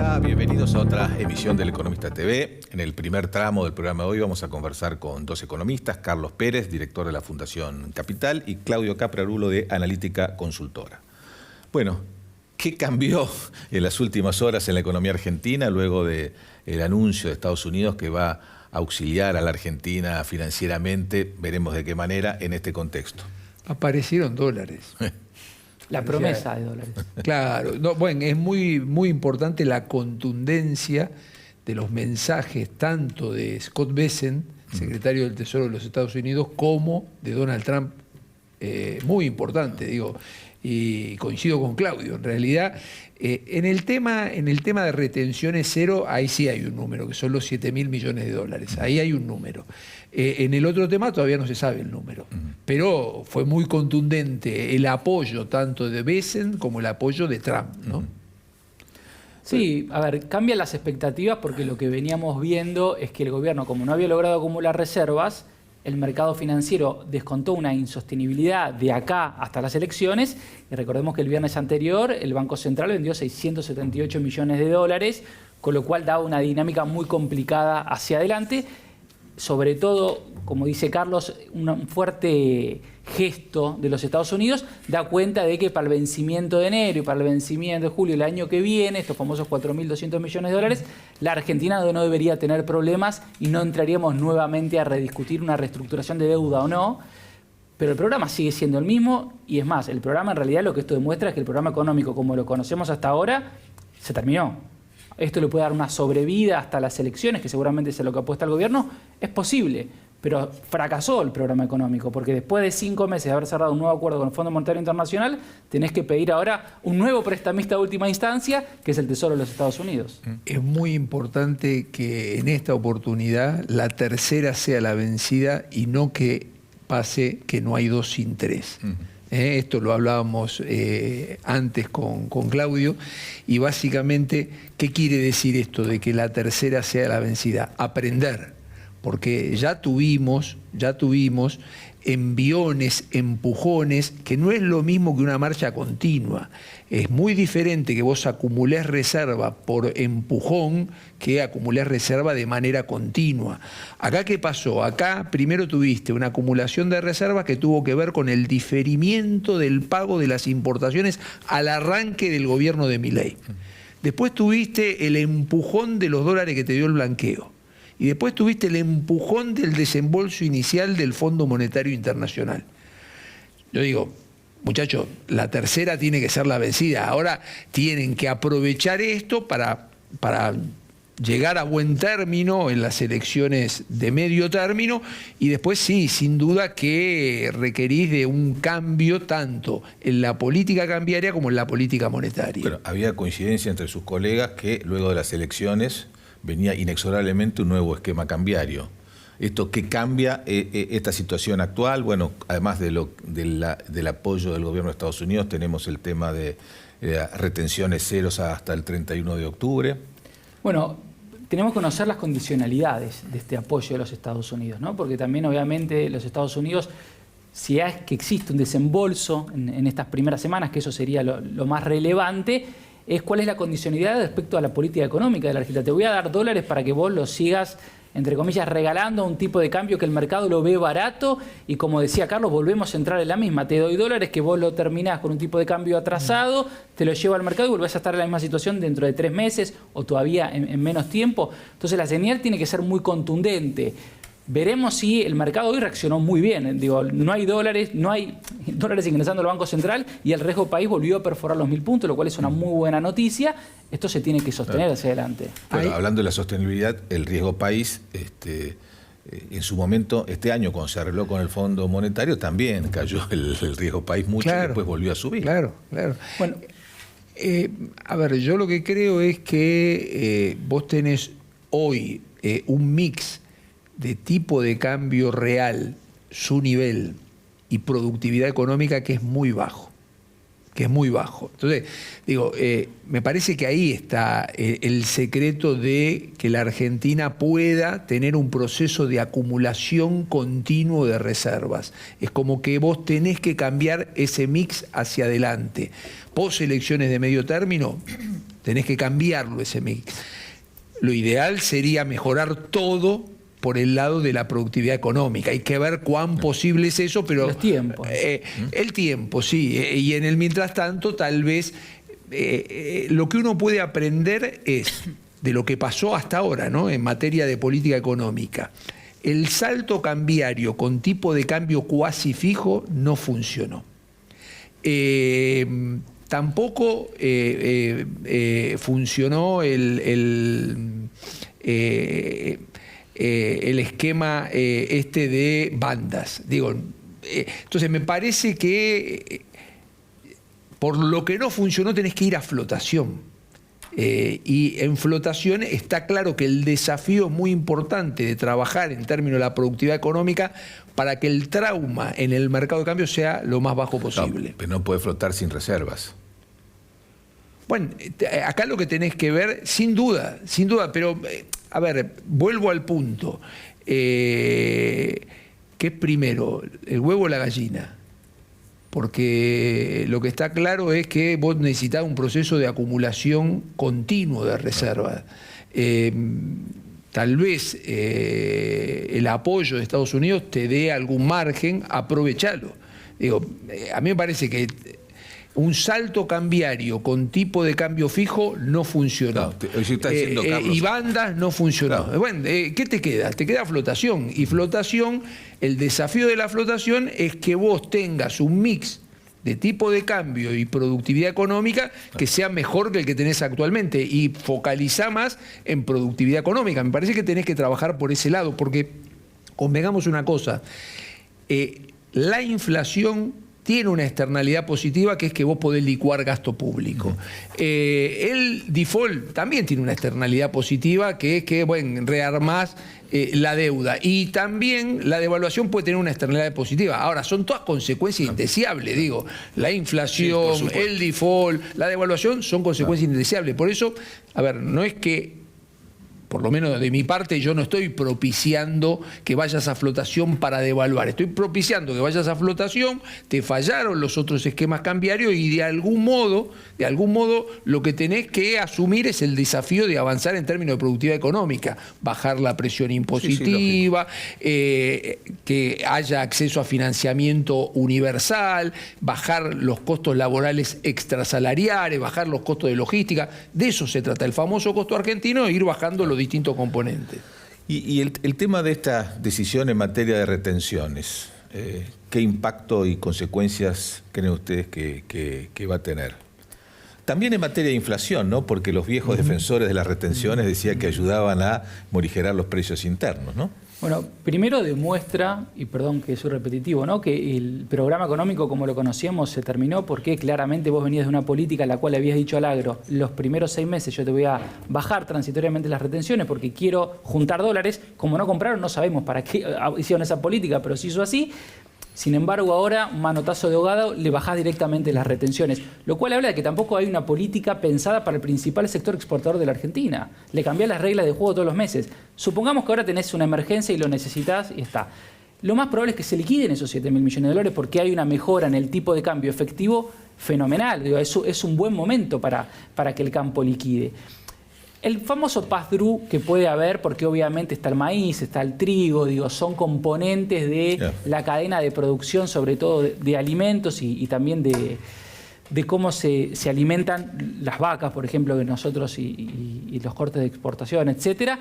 Hola, bienvenidos a otra emisión del Economista TV. En el primer tramo del programa de hoy vamos a conversar con dos economistas, Carlos Pérez, director de la Fundación Capital, y Claudio Caprarulo, de Analítica Consultora. Bueno, ¿qué cambió en las últimas horas en la economía argentina luego del anuncio de Estados Unidos que va a auxiliar a la Argentina financieramente? Veremos de qué manera en este contexto. Aparecieron dólares. La promesa de dólares. Claro. No, bueno, es muy importante la contundencia de los mensajes tanto de Scott Bessent, secretario del Tesoro de los Estados Unidos, como de Donald Trump. Muy importante, digo. Y coincido con Claudio. En realidad, en el tema de retenciones cero, ahí sí hay un número, que son los 7.000 millones de dólares. Ahí hay un número. En el otro tema todavía no se sabe el número. Pero fue muy contundente el apoyo tanto de Bessent como el apoyo de Trump, ¿no? Sí, a ver, cambian las expectativas porque lo que veníamos viendo es que el gobierno, como no había logrado acumular reservas, el mercado financiero descontó una insostenibilidad de acá hasta las elecciones, y recordemos que el viernes anterior el Banco Central vendió 678 millones de dólares, con lo cual daba una dinámica muy complicada hacia adelante. Sobre todo, como dice Carlos, un fuerte gesto de los Estados Unidos da cuenta de que para el vencimiento de enero y para el vencimiento de julio del año que viene, estos famosos 4.200 millones de dólares, la Argentina no debería tener problemas y no entraríamos nuevamente a rediscutir una reestructuración de deuda o no. Pero el programa sigue siendo el mismo, y es más, el programa en realidad lo que esto demuestra es que el programa económico como lo conocemos hasta ahora se terminó. Esto le puede dar una sobrevida hasta las elecciones, que seguramente es a lo que apuesta el gobierno. Es posible, pero fracasó el programa económico, porque después de 5 meses de haber cerrado un nuevo acuerdo con el Fondo Monetario Internacional, tenés que pedir ahora un nuevo prestamista de última instancia, que es el Tesoro de los Estados Unidos. Es muy importante que en esta oportunidad la tercera sea la vencida y no que pase que no hay 2 sin 3. Esto lo hablábamos antes con Claudio, y básicamente, ¿qué quiere decir esto de que la tercera sea la vencida? Aprender, porque ya tuvimos enviones, empujones, que no es lo mismo que una marcha continua. Es muy diferente que vos acumulés reserva por empujón que acumulés reserva de manera continua. Acá, ¿qué pasó? Acá primero tuviste una acumulación de reservas que tuvo que ver con el diferimiento del pago de las importaciones al arranque del gobierno de Milei. Después tuviste el empujón de los dólares que te dio el blanqueo. Y después tuviste el empujón del desembolso inicial del Fondo Monetario Internacional. Yo digo, muchachos, la tercera tiene que ser la vencida. Ahora tienen que aprovechar esto para llegar a buen término en las elecciones de medio término, y después sí, sin duda que requerís de un cambio tanto en la política cambiaria como en la política monetaria. Pero había coincidencia entre sus colegas que luego de las elecciones venía inexorablemente un nuevo esquema cambiario. ¿Esto qué cambia esta situación actual? Bueno, además del apoyo del gobierno de Estados Unidos, tenemos el tema de retenciones ceros hasta el 31 de octubre. Bueno, tenemos que conocer las condicionalidades de este apoyo de los Estados Unidos, ¿no? Porque también, obviamente, los Estados Unidos, si es que existe un desembolso en estas primeras semanas, que eso sería lo más relevante, es cuál es la condicionalidad respecto a la política económica de la Argentina. Te voy a dar dólares para que vos los sigas, entre comillas, regalando a un tipo de cambio que el mercado lo ve barato, y como decía Carlos, volvemos a entrar en la misma. Te doy dólares que vos lo terminás con un tipo de cambio atrasado, te lo lleva al mercado y volvés a estar en la misma situación dentro de 3 meses o todavía en menos tiempo. Entonces la señal tiene que ser muy contundente. Veremos si el mercado hoy reaccionó muy bien. Digo, no hay dólares ingresando al Banco Central, y el riesgo país volvió a perforar los 1.000 puntos, lo cual es una muy buena noticia. Esto se tiene que sostener hacia adelante. Bueno, hablando de la sostenibilidad, el riesgo país, en su momento, este año, cuando se arregló con el Fondo Monetario, también cayó el riesgo país mucho, y después volvió a subir. Claro. Bueno, a ver, yo lo que creo es que vos tenés hoy un mix de tipo de cambio real, su nivel y productividad económica que es muy bajo. Entonces, digo, me parece que ahí está el secreto de que la Argentina pueda tener un proceso de acumulación continuo de reservas. Es como que vos tenés que cambiar ese mix hacia adelante. Post elecciones de medio término, tenés que cambiarlo ese mix. Lo ideal sería mejorar todo por el lado de la productividad económica. Hay que ver cuán posible es eso, pero... Los tiempos. El tiempo, sí. Y en el mientras tanto, tal vez, lo que uno puede aprender es de lo que pasó hasta ahora, ¿no?, en materia de política económica. El salto cambiario con tipo de cambio cuasi fijo no funcionó. Tampoco funcionó el esquema de bandas. Digo, entonces me parece que por lo que no funcionó tenés que ir a flotación. Y en flotación está claro que el desafío es muy importante de trabajar en términos de la productividad económica para que el trauma en el mercado de cambio sea lo más bajo posible. No, pero no puede flotar sin reservas. Bueno, acá lo que tenés que ver, sin duda, pero a ver, vuelvo al punto. ¿Qué es primero, el huevo o la gallina? Porque lo que está claro es que vos necesitás un proceso de acumulación continuo de reservas. Tal vez el apoyo de Estados Unidos te dé algún margen, aprovechalo. Digo, a mí me parece que un salto cambiario con tipo de cambio fijo no funcionó. Y bandas no funcionó. Claro. Bueno, ¿qué te queda? Te queda flotación. Y flotación, el desafío de la flotación es que vos tengas un mix de tipo de cambio y productividad económica que sea mejor que el que tenés actualmente y focalizá más en productividad económica. Me parece que tenés que trabajar por ese lado, porque convengamos una cosa, la inflación tiene una externalidad positiva, que es que vos podés licuar gasto público. El default también tiene una externalidad positiva, que es que, bueno, rearmás la deuda. Y también la devaluación puede tener una externalidad positiva. Ahora, son todas consecuencias indeseables, digo. La inflación, sí, el default, la devaluación son consecuencias indeseables. Por eso, a ver, no es que, por lo menos de mi parte, yo no estoy propiciando que vayas a flotación para devaluar. Estoy propiciando que vayas a flotación, te fallaron los otros esquemas cambiarios y de algún modo, lo que tenés que asumir es el desafío de avanzar en términos de productividad económica, bajar la presión impositiva, que haya acceso a financiamiento universal, bajar los costos laborales extrasalariales, bajar los costos de logística. De eso se trata, el famoso costo argentino, e ir bajando los distintos componentes. Y el tema de esta decisión en materia de retenciones, ¿qué impacto y consecuencias creen ustedes que va a tener? También en materia de inflación, ¿no? Porque los viejos defensores de las retenciones decían que ayudaban a morigerar los precios internos, ¿no? Bueno, primero demuestra, y perdón que soy repetitivo, ¿no?, que el programa económico como lo conocíamos se terminó porque claramente vos venías de una política en la cual le habías dicho al agro, los primeros 6 meses yo te voy a bajar transitoriamente las retenciones porque quiero juntar dólares. Como no compraron, no sabemos para qué hicieron esa política, pero se hizo así. Sin embargo, ahora, un manotazo de ahogado, le bajás directamente las retenciones, lo cual habla de que tampoco hay una política pensada para el principal sector exportador de la Argentina. Le cambiás las reglas de juego todos los meses. Supongamos que ahora tenés una emergencia y lo necesitas y está. Lo más probable es que se liquiden esos 7.000 millones de dólares porque hay una mejora en el tipo de cambio efectivo fenomenal. Digo, es un buen momento para que el campo liquide. El famoso pass-through que puede haber, porque obviamente está el maíz, está el trigo, digo, son componentes de la cadena de producción, sobre todo de alimentos y también de cómo se alimentan las vacas, por ejemplo, de nosotros y los cortes de exportación, etcétera.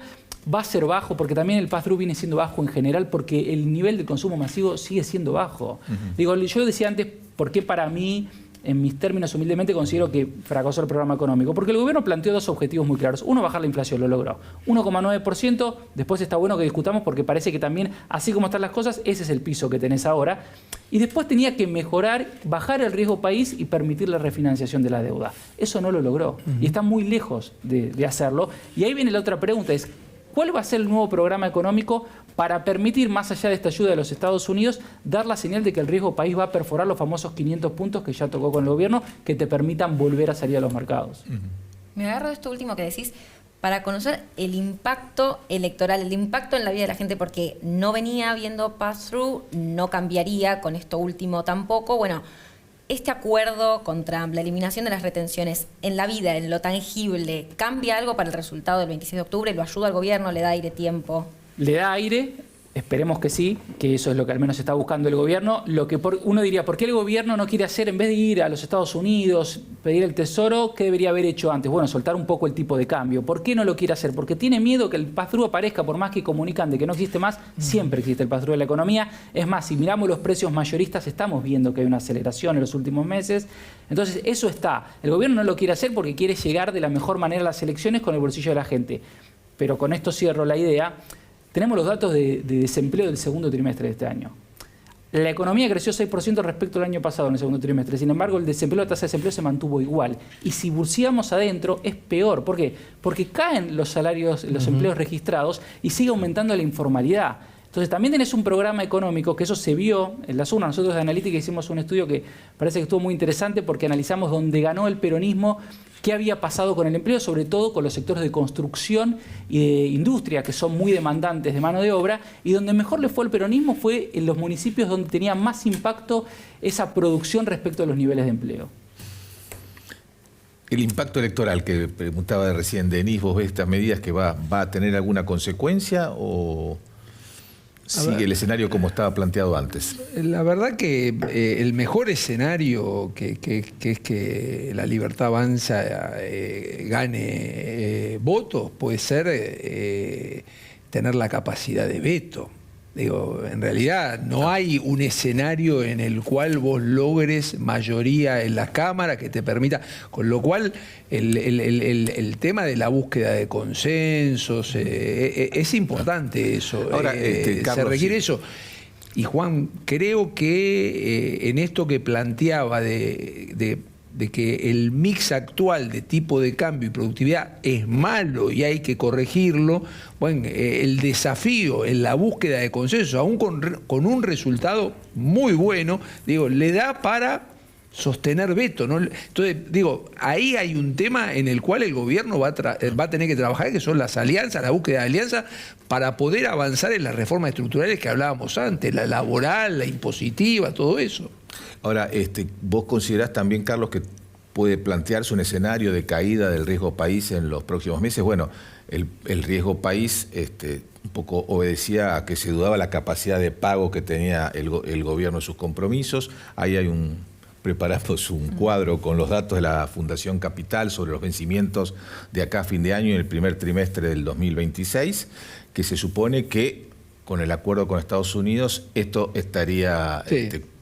Va a ser bajo, porque también el pass-through viene siendo bajo en general, porque el nivel de consumo masivo sigue siendo bajo. Digo, yo decía antes, ¿por qué para mí, en mis términos humildemente, considero que fracasó el programa económico? Porque el gobierno planteó 2 objetivos muy claros. Uno, bajar la inflación, lo logró. 1,9%, después está bueno que discutamos porque parece que también, así como están las cosas, ese es el piso que tenés ahora. Y después tenía que mejorar, bajar el riesgo país y permitir la refinanciación de la deuda. Eso no lo logró y está muy lejos de hacerlo. Y ahí viene la otra pregunta, es ¿cuál va a ser el nuevo programa económico para permitir, más allá de esta ayuda de los Estados Unidos, dar la señal de que el riesgo país va a perforar los famosos 500 puntos que ya tocó con el gobierno, que te permitan volver a salir a los mercados? Me agarro de esto último que decís para conocer el impacto electoral, el impacto en la vida de la gente, porque no venía viendo pass-through, no cambiaría con esto último tampoco. Bueno, este acuerdo con Trump, la eliminación de las retenciones en la vida, en lo tangible, ¿cambia algo para el resultado del 26 de octubre? ¿Lo ayuda al gobierno? ¿Le da aire, tiempo? Le da aire. Esperemos que sí, que eso es lo que al menos está buscando el gobierno. Lo que uno diría, ¿por qué el gobierno no quiere hacer, en vez de ir a los Estados Unidos, pedir el tesoro, qué debería haber hecho antes? Bueno, soltar un poco el tipo de cambio. ¿Por qué no lo quiere hacer? Porque tiene miedo que el pass-through aparezca, por más que comunican de que no existe más, siempre existe el pass-through de la economía. Es más, si miramos los precios mayoristas, estamos viendo que hay una aceleración en los últimos meses. Entonces, eso está. El gobierno no lo quiere hacer porque quiere llegar de la mejor manera a las elecciones con el bolsillo de la gente. Pero con esto cierro la idea. Tenemos los datos de desempleo del segundo trimestre de este año. La economía creció 6% respecto al año pasado en el segundo trimestre. Sin embargo, el desempleo, la tasa de desempleo se mantuvo igual. Y si buceamos adentro, es peor. ¿Por qué? Porque caen los salarios, los empleos registrados y sigue aumentando la informalidad. Entonces también tenés un programa económico, que eso se vio en las urnas. Nosotros de Analítica hicimos un estudio que parece que estuvo muy interesante porque analizamos dónde ganó el peronismo, qué había pasado con el empleo, sobre todo con los sectores de construcción y de industria, que son muy demandantes de mano de obra, y donde mejor le fue el peronismo fue en los municipios donde tenía más impacto esa producción respecto a los niveles de empleo. El impacto electoral que preguntaba recién Denis, ¿vos ves estas medidas que va a tener alguna consecuencia o sigue el escenario como estaba planteado antes? La verdad que el mejor escenario que es que la Libertad Avanza gane votos puede ser tener la capacidad de veto. Digo, en realidad no hay un escenario en el cual vos logres mayoría en la Cámara que te permita, con lo cual el tema de la búsqueda de consensos es importante eso. Ahora, Carlos, se requiere eso. Y Juan, creo que en esto que planteaba de que el mix actual de tipo de cambio y productividad es malo y hay que corregirlo, bueno, el desafío en la búsqueda de consenso, aún con un resultado muy bueno, digo, le da para sostener veto, ¿no? Entonces, digo, ahí hay un tema en el cual el gobierno va a tener que trabajar, que son las alianzas, la búsqueda de alianzas, para poder avanzar en las reformas estructurales que hablábamos antes, la laboral, la impositiva, todo eso. Ahora, ¿vos considerás también, Carlos, que puede plantearse un escenario de caída del riesgo país en los próximos meses? Bueno, el riesgo país un poco obedecía a que se dudaba la capacidad de pago que tenía el gobierno en sus compromisos. Ahí preparamos un cuadro con los datos de la Fundación Capital sobre los vencimientos de acá a fin de año y el primer trimestre del 2026, que se supone que con el acuerdo con Estados Unidos esto estaría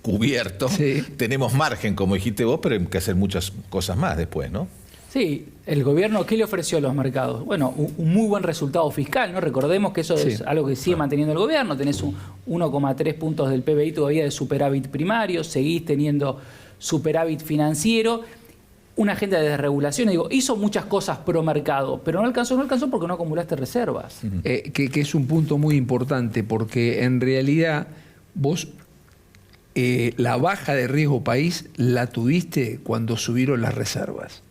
cubierto. Sí. Tenemos margen, como dijiste vos, pero hay que hacer muchas cosas más después, ¿no? Sí, el gobierno, ¿qué le ofreció a los mercados? Bueno, un muy buen resultado fiscal, ¿no? Recordemos que eso es algo que sigue manteniendo el gobierno. Tenés 1,3 puntos del PBI todavía de superávit primario, seguís teniendo superávit financiero, una agenda de desregulación. Digo, hizo muchas cosas pro mercado, pero no alcanzó porque no acumulaste reservas. Que es un punto muy importante, porque en realidad vos la baja de riesgo país la tuviste cuando subieron las reservas.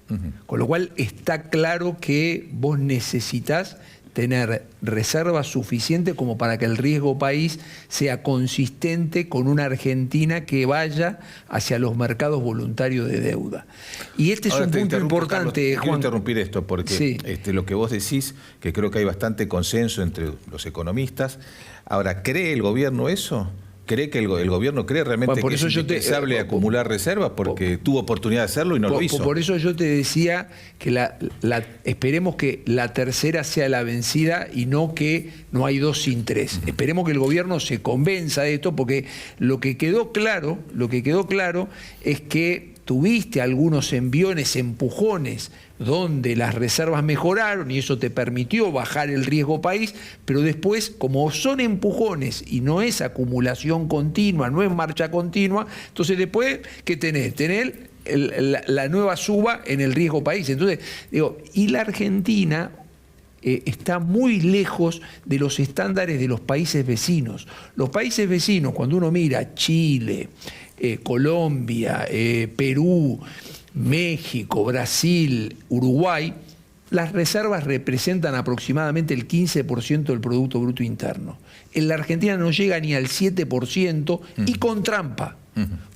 Con lo cual está claro que vos necesitas tener reservas suficientes como para que el riesgo país sea consistente con una Argentina que vaya hacia los mercados voluntarios de deuda. Y este es un punto importante, Carlos, Juan. Quiero interrumpir esto porque lo que vos decís, que creo que hay bastante consenso entre los economistas. Ahora, ¿cree el gobierno eso? ¿Cree que el gobierno cree realmente que es indispensable acumular reservas? Porque tuvo oportunidad de hacerlo y no lo hizo. Por eso yo te decía que esperemos que la tercera sea la vencida y no que no hay dos sin tres. Esperemos que el gobierno se convenza de esto, porque lo que quedó claro es que tuviste algunos enviones, empujones, donde las reservas mejoraron y eso te permitió bajar el riesgo país, pero después, como son empujones y no es acumulación continua, no es marcha continua, entonces después, ¿qué tenés? Tenés la nueva suba en el riesgo país. Entonces, digo, y la Argentina está muy lejos de los estándares de los países vecinos. Los países vecinos, cuando uno mira Chile, Colombia, Perú, México, Brasil, Uruguay, las reservas representan aproximadamente el 15% del Producto Bruto Interno. En la Argentina no llega ni al 7% y con trampa,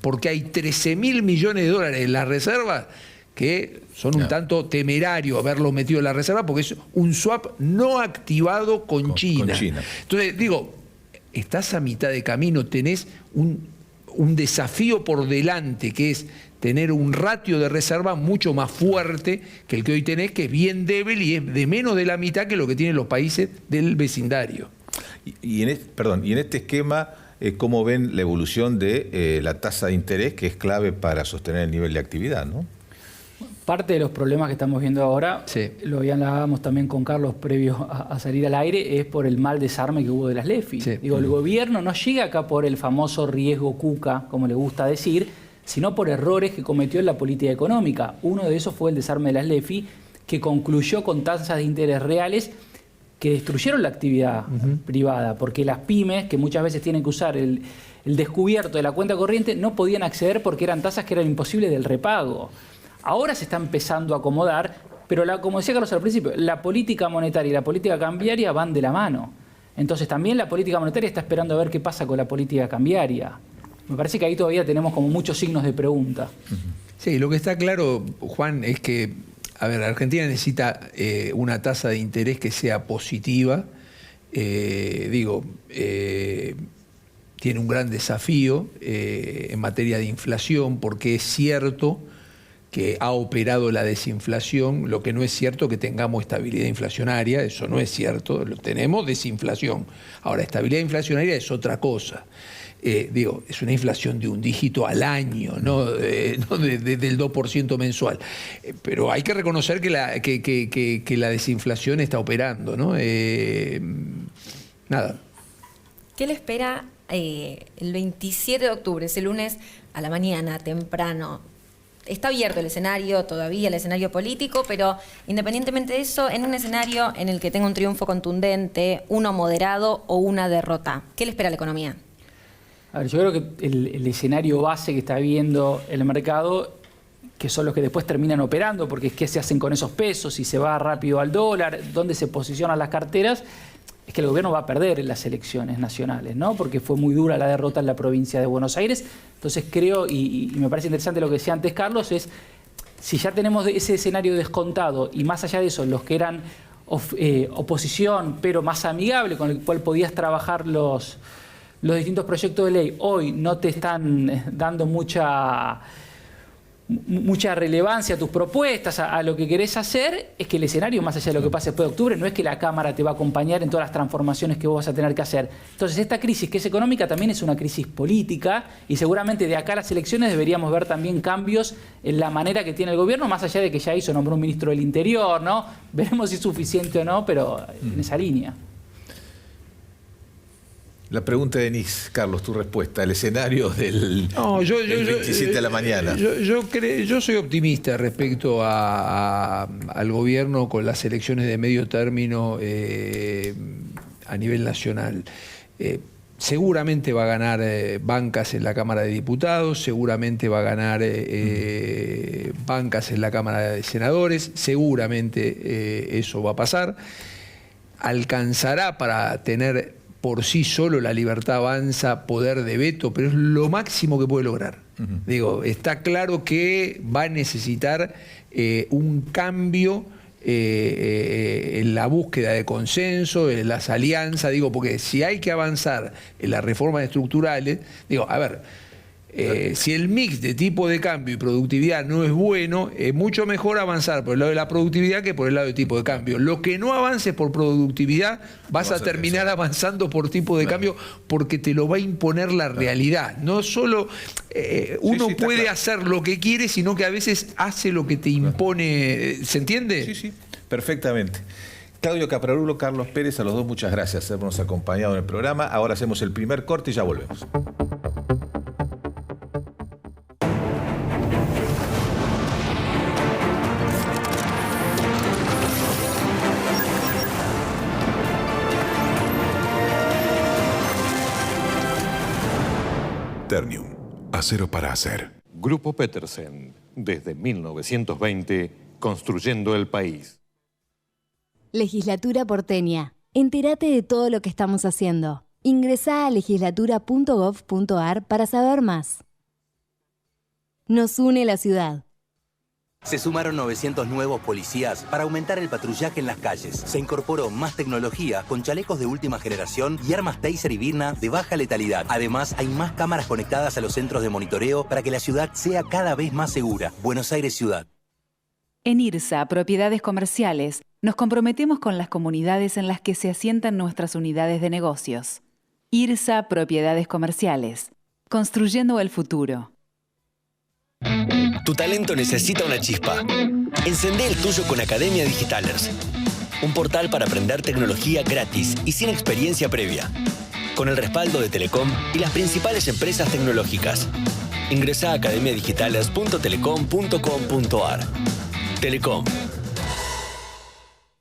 porque hay 13.000 millones de dólares en las reservas que son un tanto temerario haberlo metido en la reserva porque es un swap no activado con China. Entonces, digo, estás a mitad de camino, tenés un desafío por delante que es tener un ratio de reserva mucho más fuerte que el que hoy tenés, que es bien débil y es de menos de la mitad que lo que tienen los países del vecindario. Y en este esquema, ¿cómo ven la evolución de la tasa de interés, que es clave para sostener el nivel de actividad, ¿no? Parte de los problemas que estamos viendo ahora, lo hablábamos también con Carlos previo a salir al aire, es por el mal desarme que hubo de las LEFI. Digo, el gobierno no llega acá por el famoso riesgo Cuca, como le gusta decir, sino por errores que cometió en la política económica. Uno de esos fue el desarme de las LEFI, que concluyó con tasas de interés reales que destruyeron la actividad privada, porque las pymes, que muchas veces tienen que usar el descubierto de la cuenta corriente, no podían acceder porque eran tasas que eran imposibles del repago. Ahora se está empezando a acomodar, pero como decía Carlos al principio, la política monetaria y la política cambiaria van de la mano. Entonces también la política monetaria está esperando a ver qué pasa con la política cambiaria. Me parece que ahí todavía tenemos como muchos signos de pregunta. Sí, lo que está claro, Juan, es que, a ver, Argentina necesita una tasa de interés que sea positiva. Tiene un gran desafío en materia de inflación, porque es cierto que ha operado la desinflación, lo que no es cierto que tengamos estabilidad inflacionaria, eso no es cierto, tenemos desinflación. Ahora, estabilidad inflacionaria es otra cosa. Es una inflación de un dígito al año, no del 2% mensual. Pero hay que reconocer que la desinflación está operando, ¿no? Nada. ¿Qué le espera el 27 de octubre, ese lunes a la mañana, temprano? Está abierto el escenario, todavía el escenario político, pero independientemente de eso, en un escenario en el que tenga un triunfo contundente, uno moderado o una derrota, ¿qué le espera a la economía? A ver, yo creo que el escenario base que está viendo el mercado, que son los que después terminan operando, porque es qué se hacen con esos pesos, si se va rápido al dólar, dónde se posicionan las carteras, es que el gobierno va a perder en las elecciones nacionales, ¿no? Porque fue muy dura la derrota en la provincia de Buenos Aires. Entonces creo, y me parece interesante lo que decía antes Carlos, es si ya tenemos ese escenario descontado y más allá de eso, los que eran oposición, pero más amigable, con el cual podías trabajar los distintos proyectos de ley, hoy no te están dando mucha relevancia a tus propuestas, a lo que querés hacer, es que el escenario, más allá de lo que pase después de octubre, no es que la Cámara te va a acompañar en todas las transformaciones que vos vas a tener que hacer. Entonces, esta crisis que es económica también es una crisis política y seguramente de acá a las elecciones deberíamos ver también cambios en la manera que tiene el gobierno, más allá de que ya nombró un ministro del Interior, ¿no? Veremos si es suficiente o no, pero en esa línea. La pregunta de Denise, Carlos, tu respuesta, el escenario del 27 de la mañana. Yo soy optimista respecto al gobierno con las elecciones de medio término a nivel nacional. Seguramente va a ganar bancas en la Cámara de Diputados, seguramente va a ganar bancas en la Cámara de Senadores, seguramente eso va a pasar. Alcanzará para tener por sí solo la Libertad Avanza poder de veto, pero es lo máximo que puede lograr. Está claro que va a necesitar un cambio en la búsqueda de consenso, en las alianzas, porque si hay que avanzar en las reformas estructurales, si el mix de tipo de cambio y productividad no es bueno, es mucho mejor avanzar por el lado de la productividad que por el lado de tipo de cambio. Lo que no avances por productividad, vas a terminar avanzando por tipo de cambio porque te lo va a imponer la realidad. No solo uno puede hacer lo que quiere, sino que a veces hace lo que te impone. ¿Se entiende? Sí, perfectamente. Claudio Caprarulo, Carlos Pérez, a los dos muchas gracias por habernos acompañado en el programa. Ahora hacemos el primer corte y ya volvemos. Ternium, acero para hacer. Grupo Petersen, desde 1920, construyendo el país. Legislatura porteña. Entérate de todo lo que estamos haciendo. Ingresá a legislatura.gov.ar para saber más. Nos une la ciudad. Se sumaron 900 nuevos policías para aumentar el patrullaje en las calles. Se incorporó más tecnología con chalecos de última generación y armas Taser y Birna de baja letalidad. Además, hay más cámaras conectadas a los centros de monitoreo para que la ciudad sea cada vez más segura. Buenos Aires Ciudad. En IRSA, Propiedades Comerciales, nos comprometemos con las comunidades en las que se asientan nuestras unidades de negocios. IRSA Propiedades Comerciales. Construyendo el futuro. Tu talento necesita una chispa. Encendé el tuyo con Academia Digitalers. Un portal para aprender tecnología gratis y sin experiencia previa. Con el respaldo de Telecom y las principales empresas tecnológicas. Ingresá a academiadigitalers.telecom.com.ar. Telecom.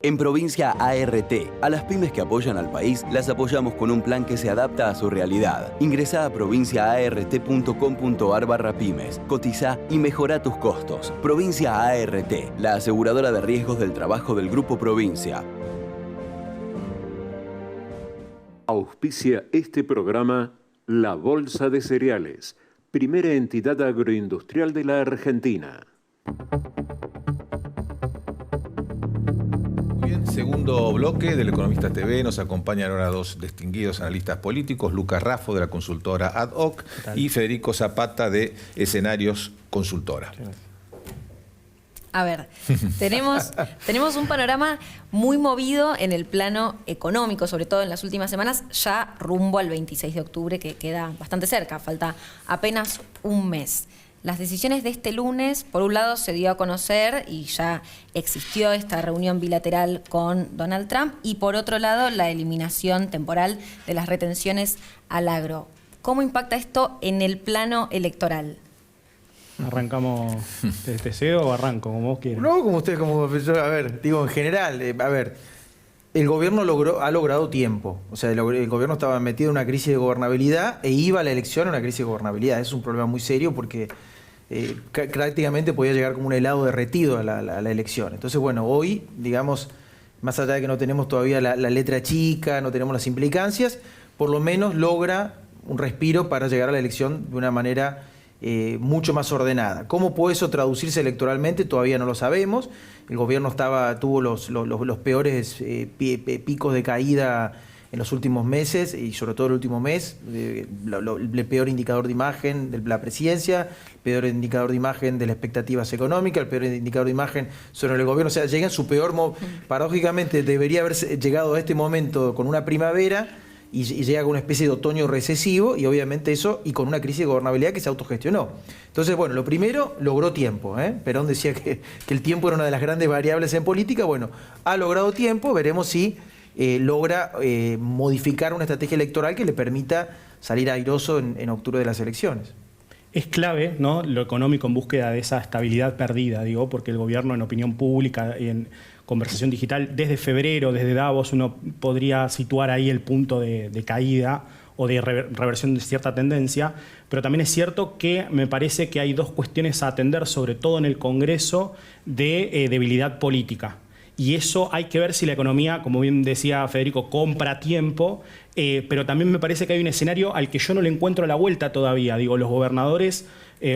En Provincia ART, a las pymes que apoyan al país, las apoyamos con un plan que se adapta a su realidad. Ingresá a provinciaart.com.ar/pymes, cotizá y mejorá tus costos. Provincia ART, la aseguradora de riesgos del trabajo del Grupo Provincia. Auspicia este programa La Bolsa de Cereales, primera entidad agroindustrial de la Argentina. Segundo bloque del Economista TV. Nos acompañan ahora dos distinguidos analistas políticos, Lucas Raffo de la consultora Ad Hoc y Federico Zapata de Escenarios Consultora. A ver, tenemos un panorama muy movido en el plano económico, sobre todo en las últimas semanas, ya rumbo al 26 de octubre, que queda bastante cerca, falta apenas un mes. Las decisiones de este lunes, por un lado, se dio a conocer y ya existió esta reunión bilateral con Donald Trump, y por otro lado, la eliminación temporal de las retenciones al agro. ¿Cómo impacta esto en el plano electoral? ¿Arrancamos desde cero o arranco, como vos quieras? No, como usted, como profesor. A ver, digo, en general, el gobierno ha logrado tiempo. O sea, el gobierno estaba metido en una crisis de gobernabilidad e iba a la elección en una crisis de gobernabilidad. Es un problema muy serio porque prácticamente podía llegar como un helado derretido a la elección. Entonces, bueno, hoy, digamos, más allá de que no tenemos todavía la letra chica, no tenemos las implicancias, por lo menos logra un respiro para llegar a la elección de una manera mucho más ordenada. ¿Cómo puede eso traducirse electoralmente? Todavía no lo sabemos. El gobierno tuvo los peores picos de caída en los últimos meses y sobre todo el último mes. El peor indicador de imagen de la presidencia, el peor indicador de imagen de las expectativas económicas, el peor indicador de imagen sobre el gobierno. O sea, llega en su peor paradójicamente debería haber llegado a este momento con una primavera y llega con una especie de otoño recesivo, y obviamente eso, y con una crisis de gobernabilidad que se autogestionó. Entonces, bueno, lo primero, logró tiempo. Perón decía que el tiempo era una de las grandes variables en política. Bueno, ha logrado tiempo, veremos si logra modificar una estrategia electoral que le permita salir airoso en octubre de las elecciones. Es clave, ¿no?, lo económico en búsqueda de esa estabilidad perdida, digo, porque el gobierno en opinión pública y en conversación digital, desde febrero, desde Davos, uno podría situar ahí el punto de caída o de reversión de cierta tendencia, pero también es cierto que me parece que hay dos cuestiones a atender, sobre todo en el Congreso, de debilidad política. Y eso hay que ver si la economía, como bien decía Federico, compra tiempo, pero también me parece que hay un escenario al que yo no le encuentro la vuelta todavía. Digo, los gobernadores,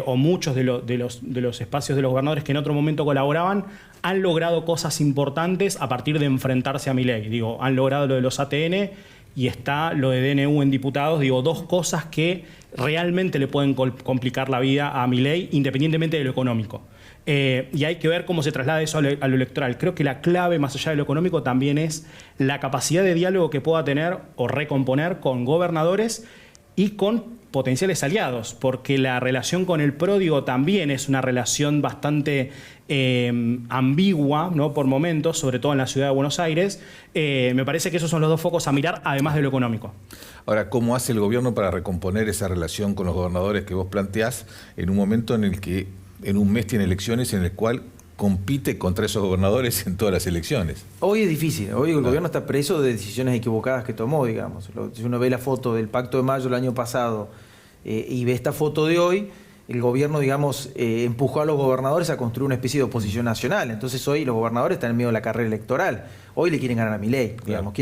o muchos de los espacios de los gobernadores que en otro momento colaboraban, han logrado cosas importantes a partir de enfrentarse a Milei. Digo, han logrado lo de los ATN y está lo de DNU en diputados. Digo, dos cosas que realmente le pueden complicar la vida a Milei, independientemente de lo económico. Y hay que ver cómo se traslada eso a lo electoral. Creo que la clave, más allá de lo económico, también es la capacidad de diálogo que pueda tener o recomponer con gobernadores y con potenciales aliados, porque la relación con el pródigo también es una relación bastante ambigua, ¿no?, por momentos, sobre todo en la ciudad de Buenos Aires. Me parece que esos son los dos focos a mirar, además de lo económico. Ahora, ¿cómo hace el gobierno para recomponer esa relación con los gobernadores que vos planteás en un momento en el que en un mes tiene elecciones en el cual compite contra esos gobernadores en todas las elecciones? Hoy es difícil. Hoy el gobierno está preso de decisiones equivocadas que tomó, digamos. Si uno ve la foto del Pacto de Mayo del año pasado y ve esta foto de hoy, el gobierno, digamos, empujó a los gobernadores a construir una especie de oposición nacional. Entonces hoy los gobernadores están en medio de la carrera electoral. Hoy le quieren ganar a Milei, digamos.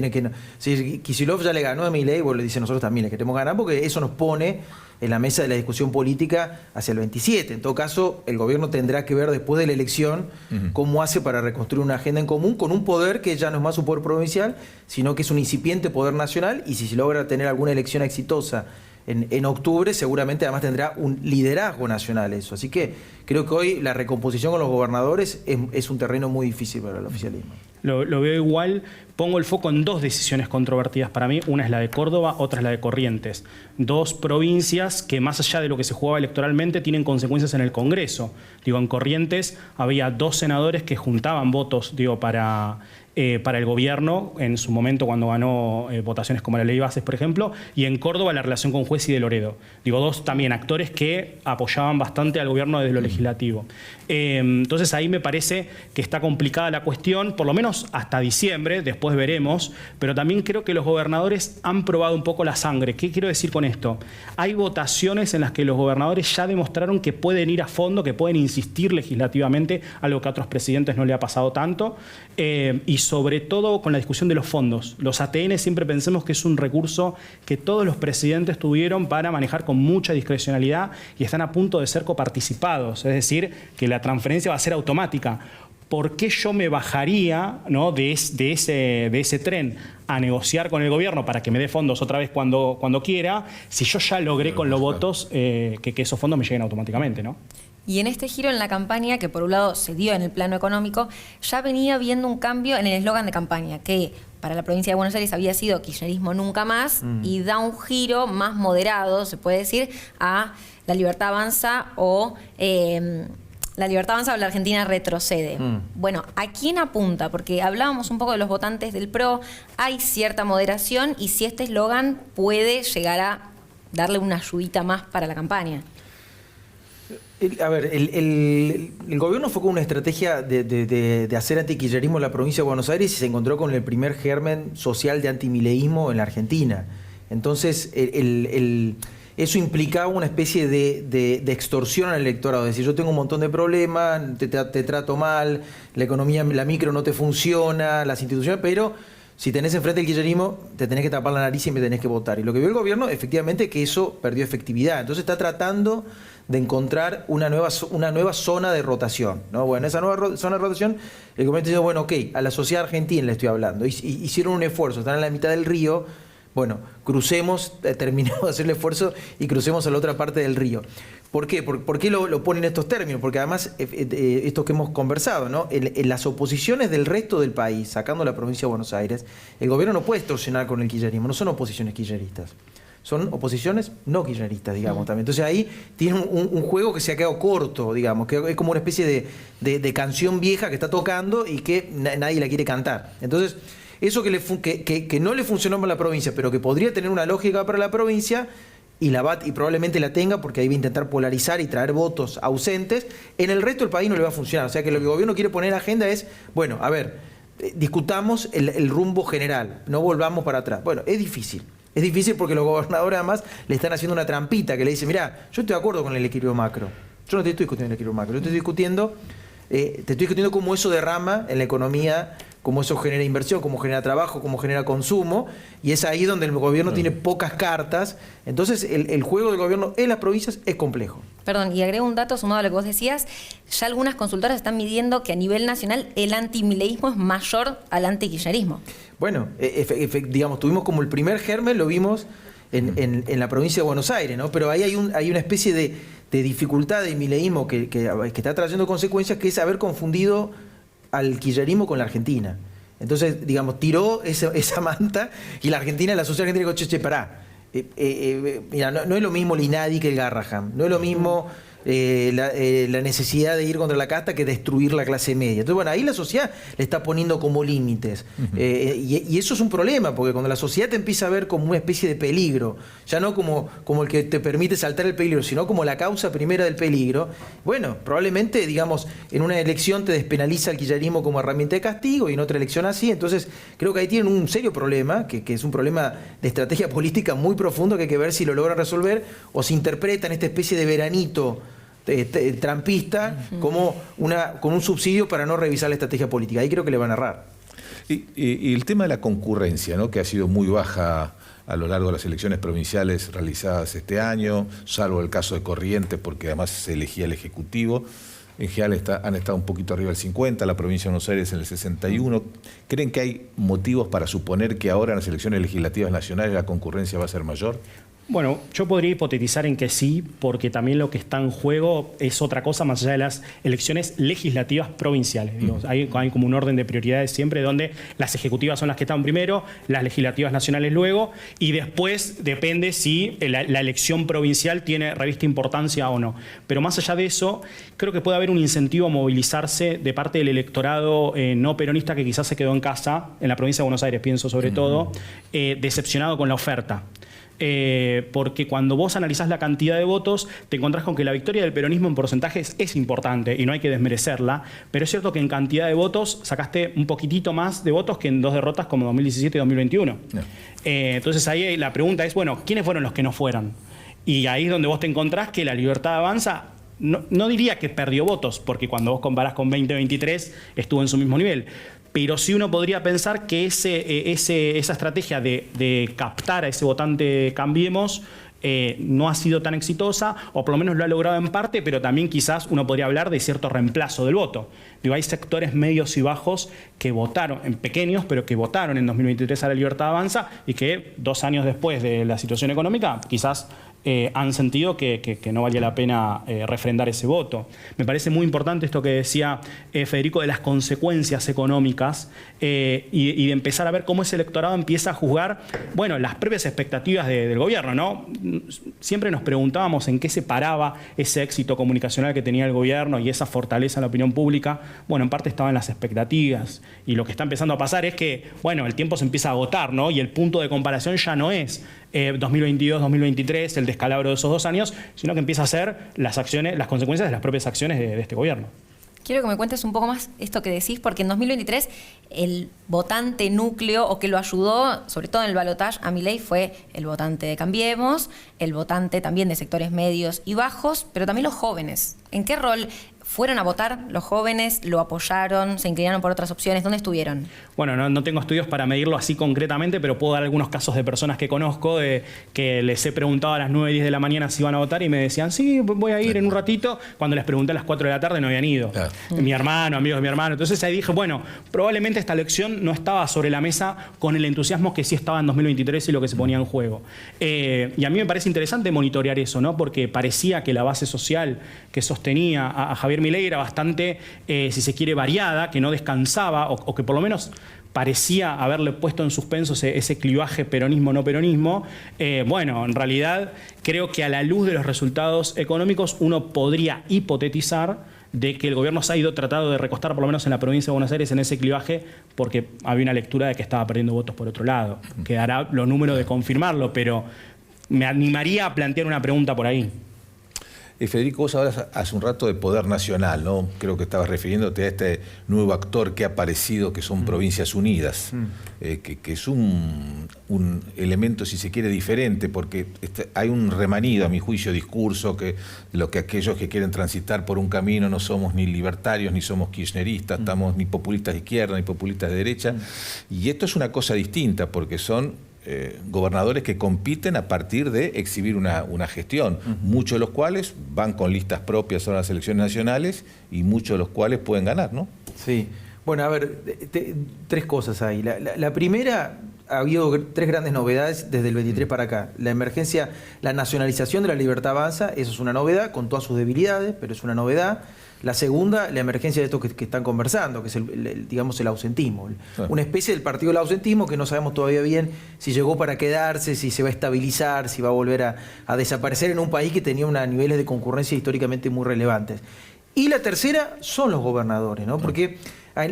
Si Kicillof ya le ganó a Milei, le dice nosotros también le queremos ganar, porque eso nos pone en la mesa de la discusión política hacia el 27. En todo caso, el gobierno tendrá que ver después de la elección cómo hace para reconstruir una agenda en común con un poder que ya no es más un poder provincial, sino que es un incipiente poder nacional, y si se logra tener alguna elección exitosa en octubre, seguramente además tendrá un liderazgo nacional eso. Así que creo que hoy la recomposición con los gobernadores es un terreno muy difícil para el oficialismo. Lo veo igual. Pongo el foco en dos decisiones controvertidas para mí. Una es la de Córdoba, otra es la de Corrientes. Dos provincias que, más allá de lo que se jugaba electoralmente, tienen consecuencias en el Congreso. Digo, en Corrientes había 2 senadores que juntaban votos, para el gobierno en su momento cuando ganó votaciones como la ley Bases, por ejemplo, y en Córdoba la relación con Juez y de Loredo. 2 también actores que apoyaban bastante al gobierno desde lo legislativo. Entonces ahí me parece que está complicada la cuestión, por lo menos hasta diciembre, después veremos, pero también creo que los gobernadores han probado un poco la sangre. ¿Qué quiero decir con esto? Hay votaciones en las que los gobernadores ya demostraron que pueden ir a fondo, que pueden insistir legislativamente, algo que a otros presidentes no le ha pasado tanto, y sobre todo con la discusión de los fondos. Los ATN siempre pensemos que es un recurso que todos los presidentes tuvieron para manejar con mucha discrecionalidad y están a punto de ser coparticipados, es decir, que la transferencia va a ser automática. ¿Por qué yo me bajaría, ¿no?, de ese tren a negociar con el gobierno para que me dé fondos otra vez cuando quiera, si yo ya logré con los votos que esos fondos me lleguen automáticamente, ¿no? Y en este giro en la campaña, que por un lado se dio en el plano económico, ya venía viendo un cambio en el eslogan de campaña, que para la provincia de Buenos Aires había sido kirchnerismo nunca más, y da un giro más moderado, se puede decir, a la libertad avanza o la libertad avanza o la Argentina retrocede. Bueno, ¿a quién apunta? Porque hablábamos un poco de los votantes del PRO, hay cierta moderación, y si este eslogan puede llegar a darle una ayudita más para la campaña. El gobierno fue con una estrategia de hacer antikirchnerismo en la provincia de Buenos Aires y se encontró con el primer germen social de antimileísmo en la Argentina. Entonces, eso implicaba una especie de extorsión al electorado. Es decir, yo tengo un montón de problemas, te trato mal, la economía, la micro no te funciona, las instituciones, pero si tenés enfrente el kirchnerismo, te tenés que tapar la nariz y me tenés que votar. Y lo que vio el gobierno, efectivamente, que eso perdió efectividad. Entonces está tratando de encontrar una nueva zona de rotación, ¿no? Bueno, esa nueva zona de rotación, el gobierno dice, bueno, ok, a la sociedad argentina le estoy hablando. Hicieron un esfuerzo, están en la mitad del río, bueno, crucemos, terminemos de hacer el esfuerzo y crucemos a la otra parte del río. ¿Por qué? ¿Por qué lo ponen en estos términos? Porque además, esto que hemos conversado, ¿no? En las oposiciones del resto del país, sacando la provincia de Buenos Aires, el gobierno no puede extorsionar con el kirchnerismo, no son oposiciones kirchneristas. Son oposiciones no kirchneristas, digamos, también. Entonces ahí tiene un juego que se ha quedado corto, digamos, que es como una especie de canción vieja que está tocando y que nadie la quiere cantar. Entonces, eso que no le funcionó para la provincia, pero que podría tener una lógica para la provincia, y probablemente la tenga, porque ahí va a intentar polarizar y traer votos ausentes, en el resto del país no le va a funcionar. O sea que lo que el gobierno quiere poner en agenda es, bueno, a ver, discutamos el rumbo general, no volvamos para atrás. Bueno, es difícil. Es difícil porque los gobernadores además le están haciendo una trampita que le dicen, mirá, yo estoy de acuerdo con el equilibrio macro. Yo no te estoy discutiendo el equilibrio macro, yo te estoy discutiendo cómo eso derrama en la economía, cómo eso genera inversión, cómo genera trabajo, cómo genera consumo, y es ahí donde el gobierno tiene pocas cartas. Entonces el juego del gobierno en las provincias es complejo. Perdón, y agrego un dato sumado a lo que vos decías, ya algunas consultoras están midiendo que a nivel nacional el antimileísmo es mayor al antikirchnerismo. Bueno, digamos, tuvimos como el primer germen, lo vimos en la provincia de Buenos Aires, ¿no? Pero ahí hay una especie de dificultad de mileísmo que está trayendo consecuencias, que es haber confundido al kirchnerismo con la Argentina. Entonces, digamos, tiró esa manta y la sociedad argentina dijo, che, pará. Mira, no es lo mismo el INADI que el Garrahan, no es lo mismo la necesidad de ir contra la casta que destruir la clase media. Entonces, bueno, ahí la sociedad le está poniendo como límites. Y eso es un problema, porque cuando la sociedad te empieza a ver como una especie de peligro, ya no como el que te permite saltar el peligro, sino como la causa primera del peligro, bueno, probablemente, digamos, en una elección te despenaliza el kirchnerismo como herramienta de castigo y en otra elección así. Entonces, creo que ahí tienen un serio problema, que es un problema de estrategia política muy profundo, que hay que ver si lo logran resolver o si interpretan esta especie de veranito trampista como un subsidio para no revisar la estrategia política. Ahí creo que le van a errar. Y el tema de la concurrencia, ¿no?, que ha sido muy baja a lo largo de las elecciones provinciales realizadas este año, salvo el caso de Corrientes, porque además se elegía el Ejecutivo. En general han estado un poquito arriba del 50, la provincia de Buenos Aires en el 61. ¿Creen que hay motivos para suponer que ahora en las elecciones legislativas nacionales la concurrencia va a ser mayor? Bueno, yo podría hipotetizar en que sí, porque también lo que está en juego es otra cosa más allá de las elecciones legislativas provinciales. Digo, hay como un orden de prioridades siempre donde las ejecutivas son las que están primero, las legislativas nacionales luego, y después depende si la elección provincial reviste importancia o no. Pero más allá de eso, creo que puede haber un incentivo a movilizarse de parte del electorado no peronista que quizás se quedó en casa, en la provincia de Buenos Aires, pienso sobre todo, decepcionado con la oferta. Porque cuando vos analizás la cantidad de votos, te encontrás con que la victoria del peronismo en porcentajes es importante y no hay que desmerecerla, pero es cierto que en cantidad de votos sacaste un poquitito más de votos que en 2 derrotas como 2017 y 2021. No. Entonces ahí la pregunta es, bueno, ¿quiénes fueron los que no fueron? Y ahí es donde vos te encontrás que la Libertad Avanza, no diría que perdió votos, porque cuando vos comparás con 2023 estuvo en su mismo nivel. Pero sí uno podría pensar que esa estrategia de captar a ese votante Cambiemos no ha sido tan exitosa, o por lo menos lo ha logrado en parte, pero también quizás uno podría hablar de cierto reemplazo del voto. Digo, hay sectores medios y bajos que votaron, en pequeños, pero que votaron en 2023 a la Libertad Avanza y que 2 años después de la situación económica quizás han sentido que no valía la pena refrendar ese voto. Me parece muy importante esto que decía Federico de las consecuencias económicas y de empezar a ver cómo ese electorado empieza a juzgar, bueno, las propias expectativas del gobierno, ¿no? Siempre nos preguntábamos en qué se paraba ese éxito comunicacional que tenía el gobierno y esa fortaleza en la opinión pública. Bueno, en parte estaban las expectativas, y lo que está empezando a pasar es que, bueno, el tiempo se empieza a agotar, ¿no? Y el punto de comparación ya no es 2022-2023, el descalabro de esos 2 años, sino que empieza a ser las consecuencias de las propias acciones de este gobierno. Quiero que me cuentes un poco más esto que decís, porque en 2023 el votante núcleo, o que lo ayudó, sobre todo en el balotaje, a Milei fue el votante de Cambiemos, el votante también de sectores medios y bajos, pero también los jóvenes. ¿En qué rol fueron a votar los jóvenes? ¿Lo apoyaron? ¿Se inclinaron por otras opciones? ¿Dónde estuvieron? Bueno, no tengo estudios para medirlo así concretamente, pero puedo dar algunos casos de personas que conozco, que les he preguntado a las 9, 10 de la mañana si iban a votar y me decían, sí, voy a ir en un ratito. Cuando les pregunté a las 4 de la tarde no habían ido. Mi hermano, amigos de mi hermano. Entonces ahí dije, bueno, probablemente esta elección no estaba sobre la mesa con el entusiasmo que sí estaba en 2023 y lo que se ponía en juego. Y a mí me parece interesante monitorear eso, ¿no? Porque parecía que la base social que sostenía a Javier Milei era bastante, si se quiere, variada, que no descansaba, o que por lo menos parecía haberle puesto en suspenso ese clivaje peronismo-no peronismo. Bueno, en realidad creo que a la luz de los resultados económicos uno podría hipotetizar de que el gobierno se ha ido tratando de recostar, por lo menos en la provincia de Buenos Aires, en ese clivaje, porque había una lectura de que estaba perdiendo votos por otro lado. Quedará los números de confirmarlo, pero me animaría a plantear una pregunta por ahí. Federico, vos hablas hace un rato de poder nacional, ¿no? Creo que estabas refiriéndote a este nuevo actor que ha aparecido, que son Provincias Unidas, que es un elemento, si se quiere, diferente, porque hay un remanido, a mi juicio, discurso que aquellos que quieren transitar por un camino no somos ni libertarios, ni somos kirchneristas, estamos ni populistas de izquierda, ni populistas de derecha, y esto es una cosa distinta, porque son gobernadores que compiten a partir de exhibir una gestión, muchos de los cuales van con listas propias a las elecciones nacionales y muchos de los cuales pueden ganar, ¿no? Sí. Bueno, a ver, 3 cosas ahí. La primera, ha habido 3 grandes novedades desde el 23 para acá. La emergencia, la nacionalización de la Libertad Avanza, eso es una novedad, con todas sus debilidades, pero es una novedad. La segunda, la emergencia de esto que están conversando, que es el ausentismo. Una especie del partido del ausentismo que no sabemos todavía bien si llegó para quedarse, si se va a estabilizar, si va a volver a desaparecer en un país que tenía unos niveles de concurrencia históricamente muy relevantes. Y la tercera son los gobernadores, ¿no? Porque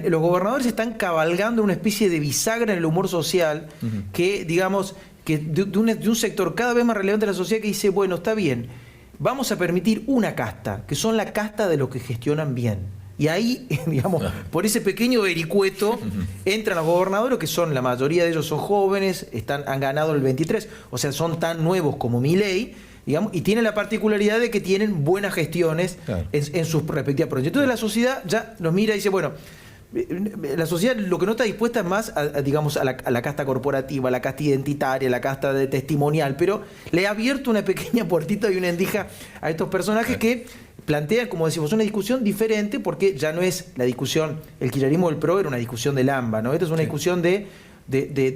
los gobernadores están cabalgando una especie de bisagra en el humor social que, digamos, que de un sector cada vez más relevante de la sociedad que dice, bueno, está bien, vamos a permitir una casta, que son la casta de los que gestionan bien. Y ahí, digamos, por ese pequeño vericueto, entran los gobernadores, que son, la mayoría de ellos son jóvenes, han ganado el 23, o sea, son tan nuevos como Milei, digamos, y tienen la particularidad de que tienen buenas gestiones en sus respectivas provincias. Entonces la sociedad ya nos mira y dice, bueno, la sociedad lo que no está dispuesta es más digamos, a la casta corporativa, a la casta identitaria, a la casta de testimonial, pero le ha abierto una pequeña puertita y una endija a estos personajes que plantean, como decimos, una discusión diferente, porque ya no es la discusión, el kirchnerismo del PRO era una discusión del AMBA, ¿no? Esto es una discusión de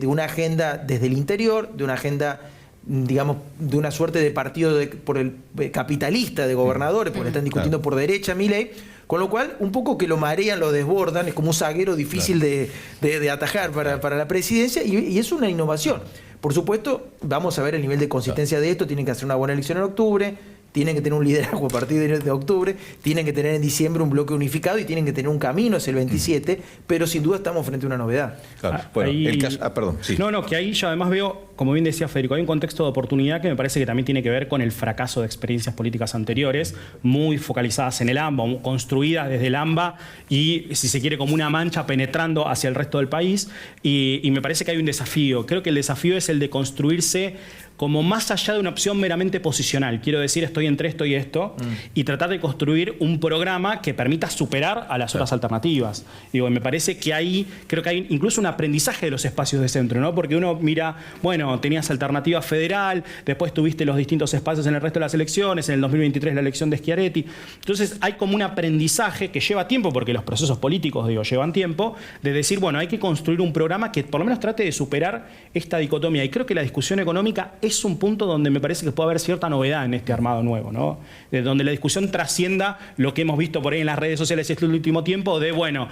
una agenda desde el interior, de una agenda, digamos, de una suerte de partido por el capitalista de gobernadores, porque están discutiendo por derecha Milei, con lo cual un poco que lo marean, lo desbordan, es como un zaguero difícil de atajar para la presidencia, y es una innovación. Por supuesto, vamos a ver el nivel de consistencia de esto, tienen que hacer una buena elección en octubre, tienen que tener un liderazgo a partir de octubre, tienen que tener en diciembre un bloque unificado y tienen que tener un camino hacia el 27, pero sin duda estamos frente a una novedad. Claro. Bueno, ahí, el caso, perdón. Sí. No, que ahí yo además veo, como bien decía Federico, hay un contexto de oportunidad que me parece que también tiene que ver con el fracaso de experiencias políticas anteriores, muy focalizadas en el AMBA, construidas desde el AMBA y, si se quiere, como una mancha penetrando hacia el resto del país. Y me parece que hay un desafío. Creo que el desafío es el de construirse como más allá de una opción meramente posicional. Quiero decir, estoy entre esto y esto, y tratar de construir un programa que permita superar a las otras alternativas. Digo, me parece que ahí, creo que hay incluso un aprendizaje de los espacios de centro, ¿no? Porque uno mira, bueno, tenías alternativa federal, después tuviste los distintos espacios en el resto de las elecciones, en el 2023 la elección de Schiaretti. Entonces hay como un aprendizaje que lleva tiempo, porque los procesos políticos, digo, llevan tiempo, de decir, bueno, hay que construir un programa que por lo menos trate de superar esta dicotomía. Y creo que la discusión económica es un punto donde me parece que puede haber cierta novedad en este armado nuevo, ¿no? De donde la discusión trascienda lo que hemos visto por ahí en las redes sociales este último tiempo de, bueno,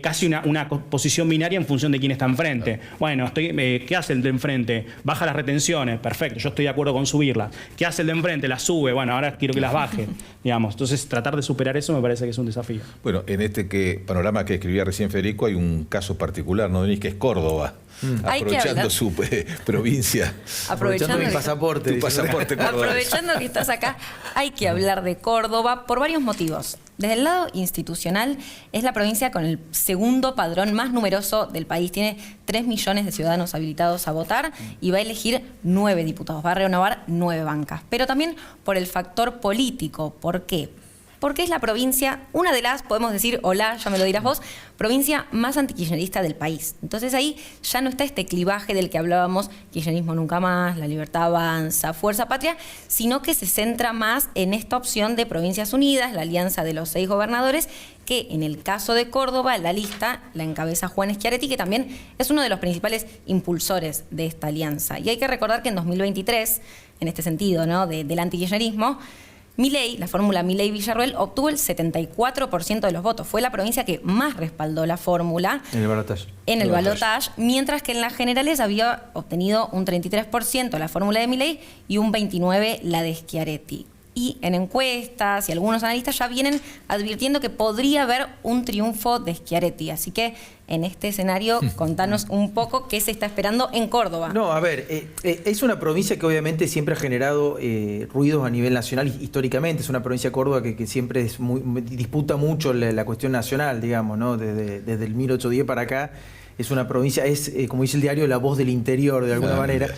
casi una posición binaria en función de quién está enfrente. Bueno, ¿qué hace el de enfrente? Baja las retenciones, perfecto, yo estoy de acuerdo con subirlas. ¿Qué hace el de enfrente? Las sube, bueno, ahora quiero que las baje, digamos. Entonces, tratar de superar eso me parece que es un desafío. Bueno, en este panorama que escribía recién Federico hay un caso particular, ¿no, Denis? Que es Córdoba. Aprovechando su provincia. Aprovechando mi pasaporte. Tu pasaporte cordobés. Aprovechando que estás acá, hay que hablar de Córdoba por varios motivos. Desde el lado institucional, es la provincia con el segundo padrón más numeroso del país. Tiene 3 millones de ciudadanos habilitados a votar y va a elegir 9 diputados. Va a renovar 9 bancas. Pero también por el factor político. ¿Por qué? Porque es la provincia, una de las, podemos decir, hola, ya me lo dirás vos, provincia más antikirchnerista del país. Entonces ahí ya no está este clivaje del que hablábamos, kirchnerismo nunca más, La Libertad Avanza, Fuerza Patria, sino que se centra más en esta opción de Provincias Unidas, la alianza de los 6 gobernadores, que en el caso de Córdoba, la lista la encabeza Juan Schiaretti, que también es uno de los principales impulsores de esta alianza. Y hay que recordar que en 2023, en este sentido, ¿no?, del antikirchnerismo, Milei, la fórmula Milei-Villarruel, obtuvo el 74% de los votos. Fue la provincia que más respaldó la fórmula en el balotaje, mientras que en las generales había obtenido un 33% la fórmula de Milei y un 29% la de Schiaretti. Y en encuestas y algunos analistas ya vienen advirtiendo que podría haber un triunfo de Schiaretti. Así que en este escenario, contanos un poco qué se está esperando en Córdoba. No, a ver, es una provincia que obviamente siempre ha generado ruidos a nivel nacional históricamente. Es una provincia de Córdoba que siempre disputa mucho la cuestión nacional, digamos, ¿no? Desde el 1810 para acá. Es una provincia, como dice el diario, la voz del interior, de alguna manera.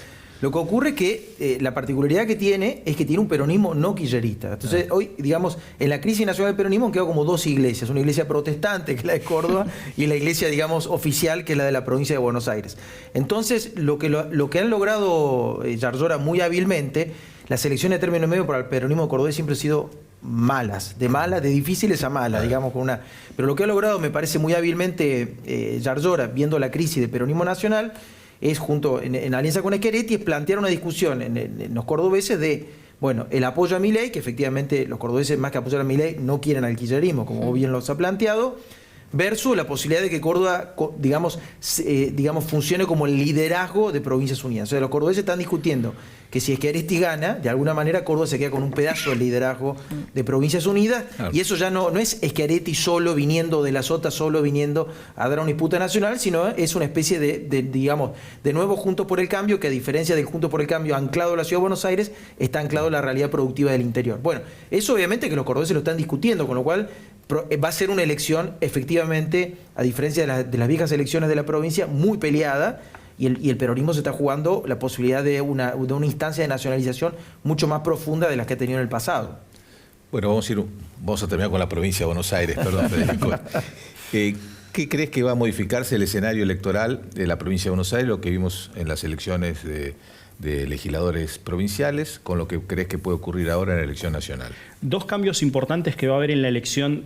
Lo que ocurre es que la particularidad que tiene es que tiene un peronismo no kirchnerista. Entonces, hoy, digamos, en la crisis nacional del peronismo han quedado como 2 iglesias. Una iglesia protestante, que es la de Córdoba, y la iglesia, digamos, oficial, que es la de la provincia de Buenos Aires. Entonces, lo que han logrado Yarlora muy hábilmente, las elecciones de término medio para el peronismo cordobés siempre han sido malas, de difíciles a malas, digamos, con una. Pero lo que ha logrado, me parece muy hábilmente Yarlora, viendo la crisis del peronismo nacional, es junto en alianza con Schiaretti, es plantear una discusión en los cordobeses de, bueno, el apoyo a Milei, que efectivamente los cordobeses más que apoyar a Milei no quieren al kirchnerismo, como bien los ha planteado, versus la posibilidad de que Córdoba, digamos, funcione como el liderazgo de Provincias Unidas. O sea, los cordobeses están discutiendo que si Schiaretti gana, de alguna manera Córdoba se queda con un pedazo del liderazgo de Provincias Unidas, y eso ya no es Schiaretti solo viniendo de la Sota, solo viniendo a dar una disputa nacional, sino es una especie digamos, de nuevo Juntos por el Cambio, que a diferencia del Juntos por el Cambio anclado a la Ciudad de Buenos Aires, está anclado a la realidad productiva del interior. Bueno, eso obviamente que los cordobeses lo están discutiendo, con lo cual va a ser una elección efectivamente, a diferencia de las viejas elecciones de la provincia, muy peleada, y el peronismo se está jugando la posibilidad de una instancia de nacionalización mucho más profunda de las que ha tenido en el pasado. Bueno, vamos a terminar con la provincia de Buenos Aires, perdón, Federico. ¿Qué crees que va a modificarse el escenario electoral de la provincia de Buenos Aires, lo que vimos en las elecciones de legisladores provinciales, con lo que crees que puede ocurrir ahora en la elección nacional? Dos cambios importantes que va a haber en la elección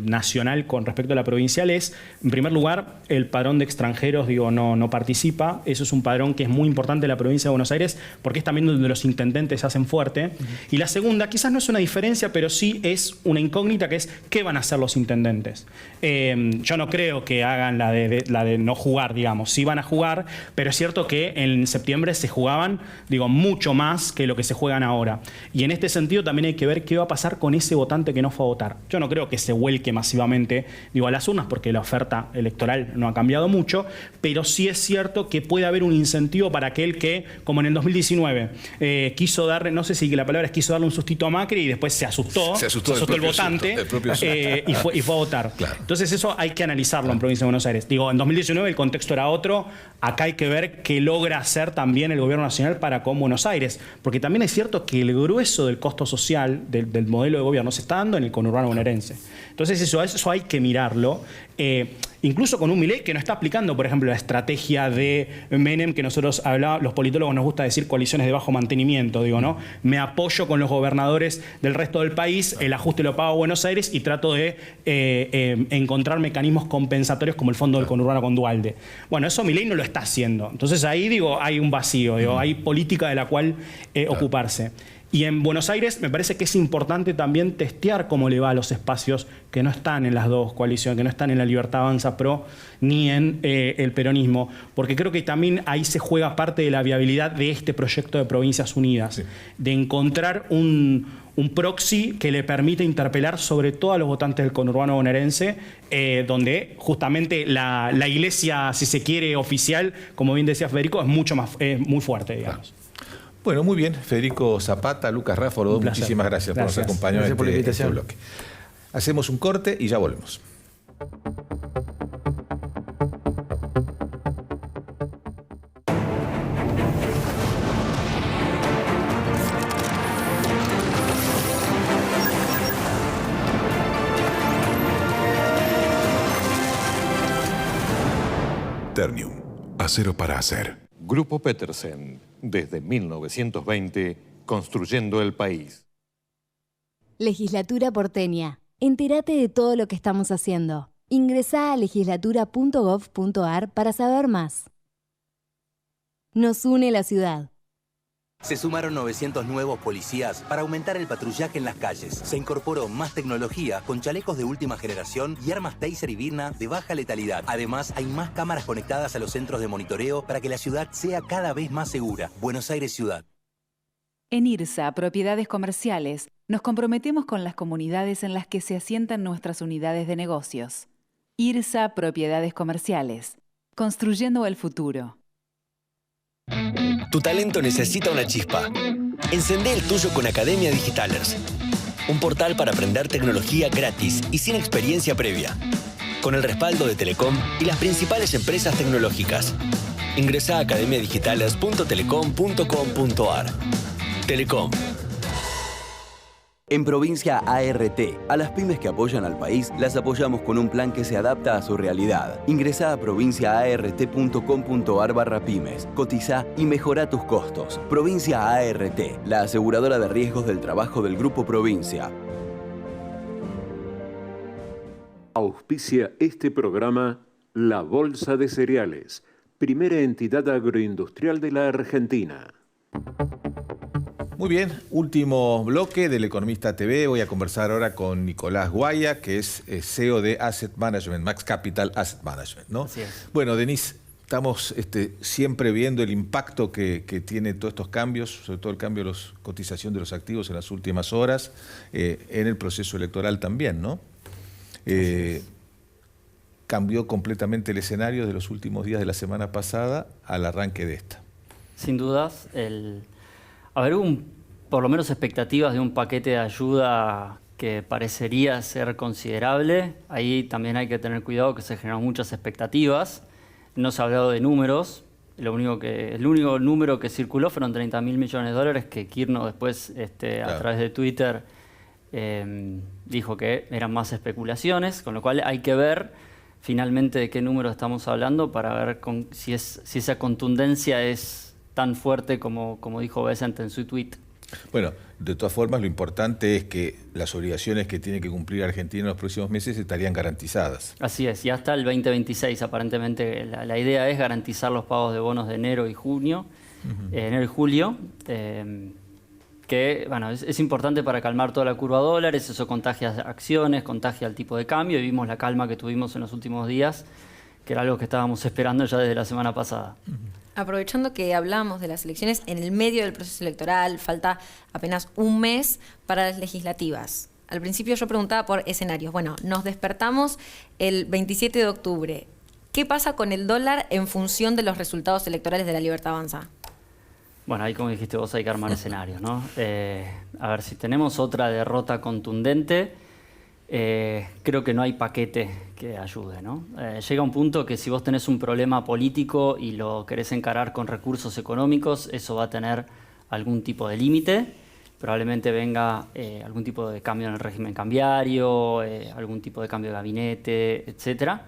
nacional con respecto a la provincial es, en primer lugar, el padrón de extranjeros, no participa. Eso es un padrón que es muy importante en la provincia de Buenos Aires porque es también donde los intendentes se hacen fuerte. Y la segunda, quizás no es una diferencia, pero sí es una incógnita, que es ¿qué van a hacer los intendentes? Yo no creo que hagan la de no jugar, digamos. Sí van a jugar, pero es cierto que en septiembre se jugaban, mucho más que lo que se juegan ahora. Y en este sentido también hay que ver qué va a pasar con ese votante que no fue a votar. Yo no creo que se vuelque masivamente a las urnas porque la oferta electoral no ha cambiado mucho, pero sí es cierto que puede haber un incentivo para aquel que, como en el 2019, quiso darle, no sé si la palabra es quiso darle un sustito a Macri y después se asustó el votante y fue a votar. Claro. Entonces eso hay que analizarlo en Provincia de Buenos Aires. En 2019 el contexto era otro, acá hay que ver qué logra hacer también el gobierno nacional para con Buenos Aires, porque también es cierto que el grueso del costo social del modelo de gobierno se está dando en el conurbano bonaerense. Entonces eso hay que mirarlo, incluso con un Milei que no está aplicando, por ejemplo, la estrategia de Menem, que nosotros los politólogos nos gusta decir coaliciones de bajo mantenimiento, ¿no? Me apoyo con los gobernadores del resto del país, el ajuste lo pago a Buenos Aires y trato de encontrar mecanismos compensatorios como el Fondo del Conurbano con Duhalde. Bueno, eso Milei no lo está haciendo. Entonces ahí, hay un vacío, hay política de la cual ocuparse. Y en Buenos Aires me parece que es importante también testear cómo le va a los espacios que no están en las dos coaliciones, que no están en la Libertad Avanza Pro ni en el peronismo, porque creo que también ahí se juega parte de la viabilidad de este proyecto de Provincias Unidas, de encontrar un proxy que le permite interpelar sobre todo a los votantes del conurbano bonaerense, donde justamente la iglesia, si se quiere, oficial, como bien decía Federico, es muy fuerte, digamos. Bueno, muy bien. Federico Zapata, Lucas Ráforo, muchísimas gracias por nos acompañar en este bloque. Hacemos un corte y ya volvemos. Ternium, acero para hacer. Grupo Petersen, desde 1920, construyendo el país. Legislatura porteña. Entérate de todo lo que estamos haciendo. Ingresá a legislatura.gov.ar para saber más. Nos une la ciudad. Se sumaron 900 nuevos policías para aumentar el patrullaje en las calles. Se incorporó más tecnología con chalecos de última generación y armas Taser y Virna de baja letalidad. Además, hay más cámaras conectadas a los centros de monitoreo para que la ciudad sea cada vez más segura. Buenos Aires Ciudad. En IRSA, Propiedades Comerciales, nos comprometemos con las comunidades en las que se asientan nuestras unidades de negocios. IRSA Propiedades Comerciales, construyendo el futuro. Tu talento necesita una chispa. Encendé el tuyo con Academia Digitalers, un portal para aprender tecnología gratis y sin experiencia previa, con el respaldo de Telecom y las principales empresas tecnológicas. Ingresá a academiadigitales.telecom.com.ar. Telecom. En Provincia ART, a las pymes que apoyan al país, las apoyamos con un plan que se adapta a su realidad. Ingresá a provinciaart.com.ar/pymes, cotizá y mejorá tus costos. Provincia ART, la aseguradora de riesgos del trabajo del Grupo Provincia. Auspicia este programa La Bolsa de Cereales, primera entidad agroindustrial de la Argentina. Muy bien, último bloque del Economista TV. Voy a conversar ahora con Nicolás Guaya, que es CEO de Asset Management, Max Capital Asset Management, ¿no? Así es. Bueno, Denis, estamos siempre viendo el impacto que tiene todos estos cambios, sobre todo el cambio de la cotización de los activos en las últimas horas, en el proceso electoral también, ¿no? Cambió completamente el escenario de los últimos días de la semana pasada al arranque de esta. Sin dudas, hubo por lo menos expectativas de un paquete de ayuda que parecería ser considerable. Ahí también hay que tener cuidado que se generaron muchas expectativas. No se ha hablado de números. el único número que circuló fueron 30.000 millones de dólares que Kirchner después, a través de Twitter, dijo que eran más especulaciones, con lo cual hay que ver finalmente de qué número estamos hablando para ver si esa contundencia es tan fuerte como dijo Bessent en su tweet. Bueno, de todas formas, lo importante es que las obligaciones que tiene que cumplir Argentina en los próximos meses estarían garantizadas. Así es, y hasta el 2026 aparentemente la idea es garantizar los pagos de bonos de enero y junio, enero y julio, que bueno, es importante para calmar toda la curva de dólares, eso contagia acciones, contagia el tipo de cambio, y vimos la calma que tuvimos en los últimos días, que era algo que estábamos esperando ya desde la semana pasada. Aprovechando que hablamos de las elecciones, en el medio del proceso electoral falta apenas un mes para las legislativas. Al principio yo preguntaba por escenarios. Bueno, nos despertamos el 27 de octubre. ¿Qué pasa con el dólar en función de los resultados electorales de La Libertad Avanza? Bueno, ahí como dijiste vos hay que armar escenarios, ¿no? A ver, si tenemos otra derrota contundente, creo que no hay paquete que ayude, ¿no? Llega un punto que si vos tenés un problema político y lo querés encarar con recursos económicos, eso va a tener algún tipo de límite. Probablemente venga algún tipo de cambio en el régimen cambiario, algún tipo de cambio de gabinete, etcétera.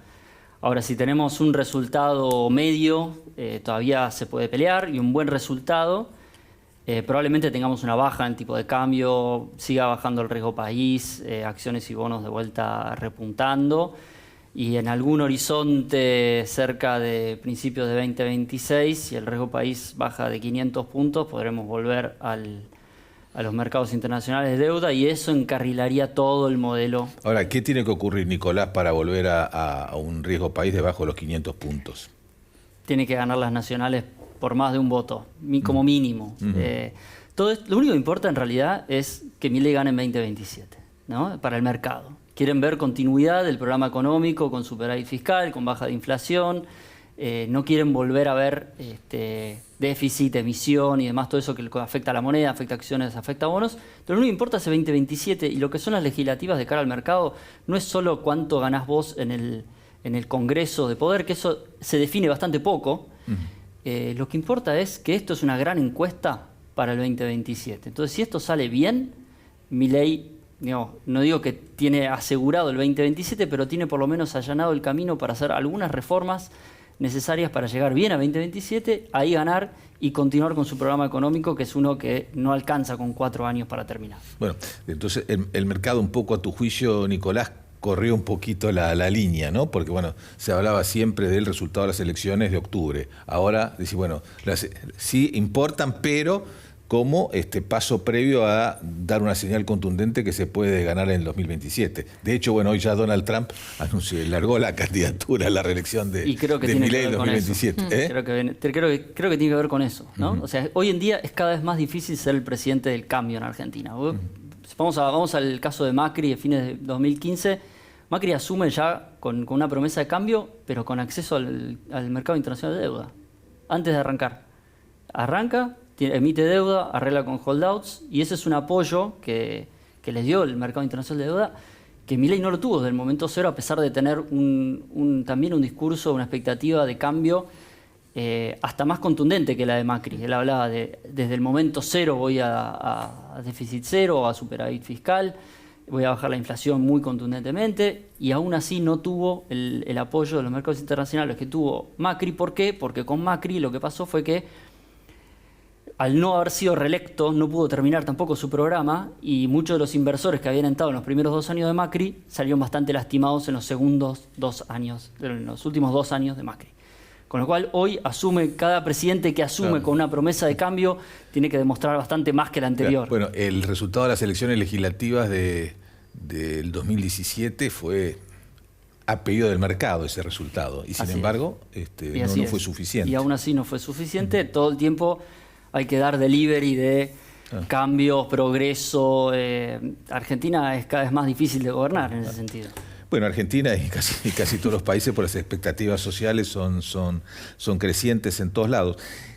Ahora, si tenemos un resultado medio, todavía se puede pelear, y un buen resultado, probablemente tengamos una baja en tipo de cambio, siga bajando el riesgo país, acciones y bonos de vuelta repuntando, y en algún horizonte cerca de principios de 2026, si el riesgo país baja de 500 puntos, podremos volver a los mercados internacionales de deuda, y eso encarrilaría todo el modelo. Ahora, ¿qué tiene que ocurrir, Nicolás, para volver a un riesgo país debajo de los 500 puntos? Tiene que ganar las nacionales por más de un voto, como mínimo. Todo esto, lo único que importa en realidad es que Milei gane en 2027, ¿no? Para el mercado. Quieren ver continuidad del programa económico con superávit fiscal, con baja de inflación. No quieren volver a ver déficit, emisión y demás, todo eso que afecta a la moneda, afecta a acciones, afecta a bonos. Pero lo único que importa es el 2027, y lo que son las legislativas de cara al mercado no es solo cuánto ganás vos en el Congreso de Poder, que eso se define bastante poco. Lo que importa es que esto es una gran encuesta para el 2027. Entonces, si esto sale bien, Milei, no digo que tiene asegurado el 2027, pero tiene por lo menos allanado el camino para hacer algunas reformas necesarias para llegar bien a 2027, ahí ganar y continuar con su programa económico, que es uno que no alcanza con 4 años para terminar. Bueno, entonces el mercado un poco a tu juicio, Nicolás, corrió un poquito la línea, ¿no? Porque, bueno, se hablaba siempre del resultado de las elecciones de octubre. Ahora, decís, bueno, sí importan, pero como paso previo a dar una señal contundente que se puede ganar en el 2027. De hecho, bueno, hoy ya Donald Trump largó la candidatura a la reelección de Milei en 2027. Creo que tiene que ver con eso, ¿no? O sea, hoy en día es cada vez más difícil ser el presidente del cambio en Argentina. Vamos al caso de Macri de fines de 2015. Macri asume ya con una promesa de cambio, pero con acceso al mercado internacional de deuda, antes de arrancar. Arranca, emite deuda, arregla con holdouts, y ese es un apoyo que les dio el mercado internacional de deuda, que Milei no lo tuvo desde el momento cero, a pesar de tener también un discurso, una expectativa de cambio hasta más contundente que la de Macri. Él hablaba desde el momento cero voy a déficit cero, a superávit fiscal, voy a bajar la inflación muy contundentemente, y aún así no tuvo el apoyo de los mercados internacionales que tuvo Macri. ¿Por qué? Porque con Macri lo que pasó fue que al no haber sido reelecto, no pudo terminar tampoco su programa, y muchos de los inversores que habían entrado en los primeros 2 años de Macri salieron bastante lastimados en los últimos 2 años de Macri. Con lo cual, hoy cada presidente que asume con una promesa de cambio tiene que demostrar bastante más que el anterior. Bueno, el resultado de las elecciones legislativas del 2017 fue a pedido del mercado, ese resultado, y sin embargo no fue suficiente. Y aún así no fue suficiente. Todo el tiempo hay que dar delivery de cambios, progreso. Argentina es cada vez más difícil de gobernar en ese sentido. Bueno, Argentina y casi todos los países, por las expectativas sociales, son crecientes en todos lados.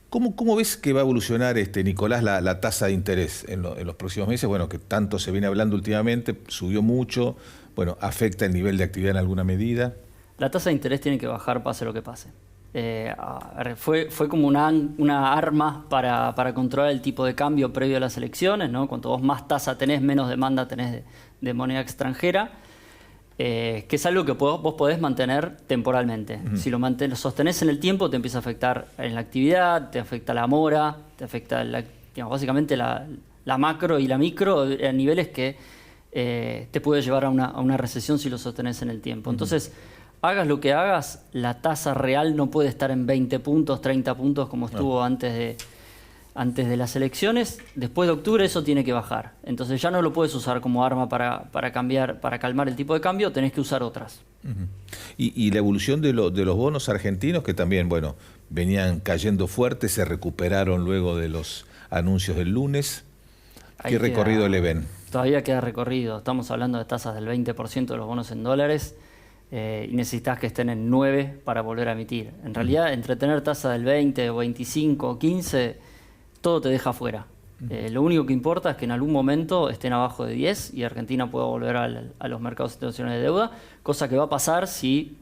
¿Cómo ves que va a evolucionar, Nicolás, la tasa de interés en los próximos meses? Bueno, que tanto se viene hablando últimamente, subió mucho, bueno, afecta el nivel de actividad en alguna medida. La tasa de interés tiene que bajar pase lo que pase. Fue como una arma para controlar el tipo de cambio previo a las elecciones, ¿no? Cuanto vos más tasa tenés, menos demanda tenés de moneda extranjera, que es algo que vos podés mantener temporalmente. Si lo sostenés en el tiempo, te empieza a afectar en la actividad, te afecta la mora, te afecta básicamente la macro y la micro a niveles que te puede llevar a una recesión si lo sostenés en el tiempo. Entonces, hagas lo que hagas, la tasa real no puede estar en 20 puntos, 30 puntos como estuvo antes de las elecciones. Después de octubre eso tiene que bajar. Entonces ya no lo puedes usar como arma para calmar el tipo de cambio, tenés que usar otras. Y la evolución de los bonos argentinos, que también, bueno, venían cayendo fuerte, se recuperaron luego de los anuncios del lunes. ¿Qué recorrido le ven? Todavía queda recorrido. Estamos hablando de tasas del 20% de los bonos en dólares. Y necesitas que estén en 9 para volver a emitir. En realidad, entre tener tasa del 20 o 25 o 15, todo te deja fuera. Lo único que importa es que en algún momento estén abajo de 10 y Argentina pueda volver a los mercados internacionales de deuda, cosa que va a pasar si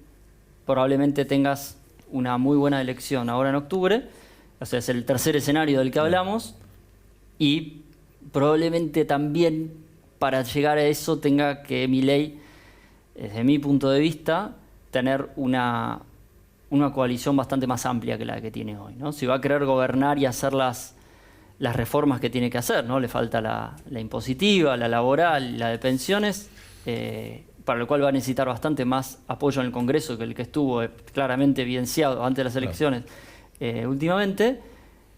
probablemente tengas una muy buena elección ahora en octubre, o sea, es el tercer escenario del que hablamos, y probablemente también para llegar a eso tenga que Milei, desde mi punto de vista, tener una coalición bastante más amplia que la que tiene hoy, ¿no? Si va a querer gobernar y hacer las reformas que tiene que hacer, ¿no? Le falta la impositiva, la laboral, la de pensiones, para lo cual va a necesitar bastante más apoyo en el Congreso que el que estuvo claramente evidenciado antes de las elecciones últimamente.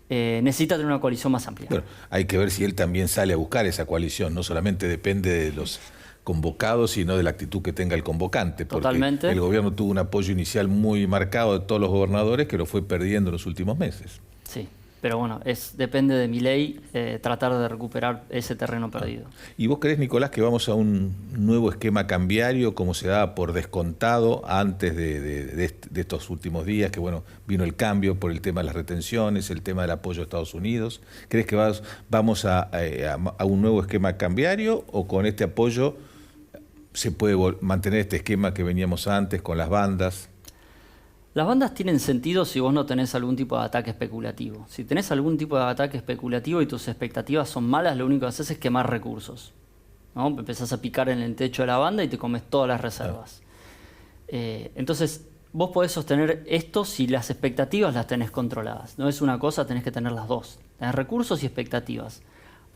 Necesita tener una coalición más amplia. Bueno, hay que ver si él también sale a buscar esa coalición, no solamente depende de los convocados, sino de la actitud que tenga el convocante. Porque totalmente. El gobierno tuvo un apoyo inicial muy marcado de todos los gobernadores que lo fue perdiendo en los últimos meses. Sí, pero bueno, depende de Milei tratar de recuperar ese terreno perdido. ¿Y vos creés, Nicolás, que vamos a un nuevo esquema cambiario como se daba por descontado antes de estos últimos días, que bueno, vino el cambio por el tema de las retenciones, el tema del apoyo a Estados Unidos? ¿Crees que vamos a un nuevo esquema cambiario o con este apoyo se puede mantener este esquema que veníamos antes con las bandas? Las bandas tienen sentido si vos no tenés algún tipo de ataque especulativo. Si tenés algún tipo de ataque especulativo y tus expectativas son malas, lo único que haces es quemar recursos, ¿no? Empezás a picar en el techo de la banda y te comes todas las reservas. Entonces, vos podés sostener esto si las expectativas las tenés controladas. No es una cosa, tenés que tener las dos. Tenés recursos y expectativas.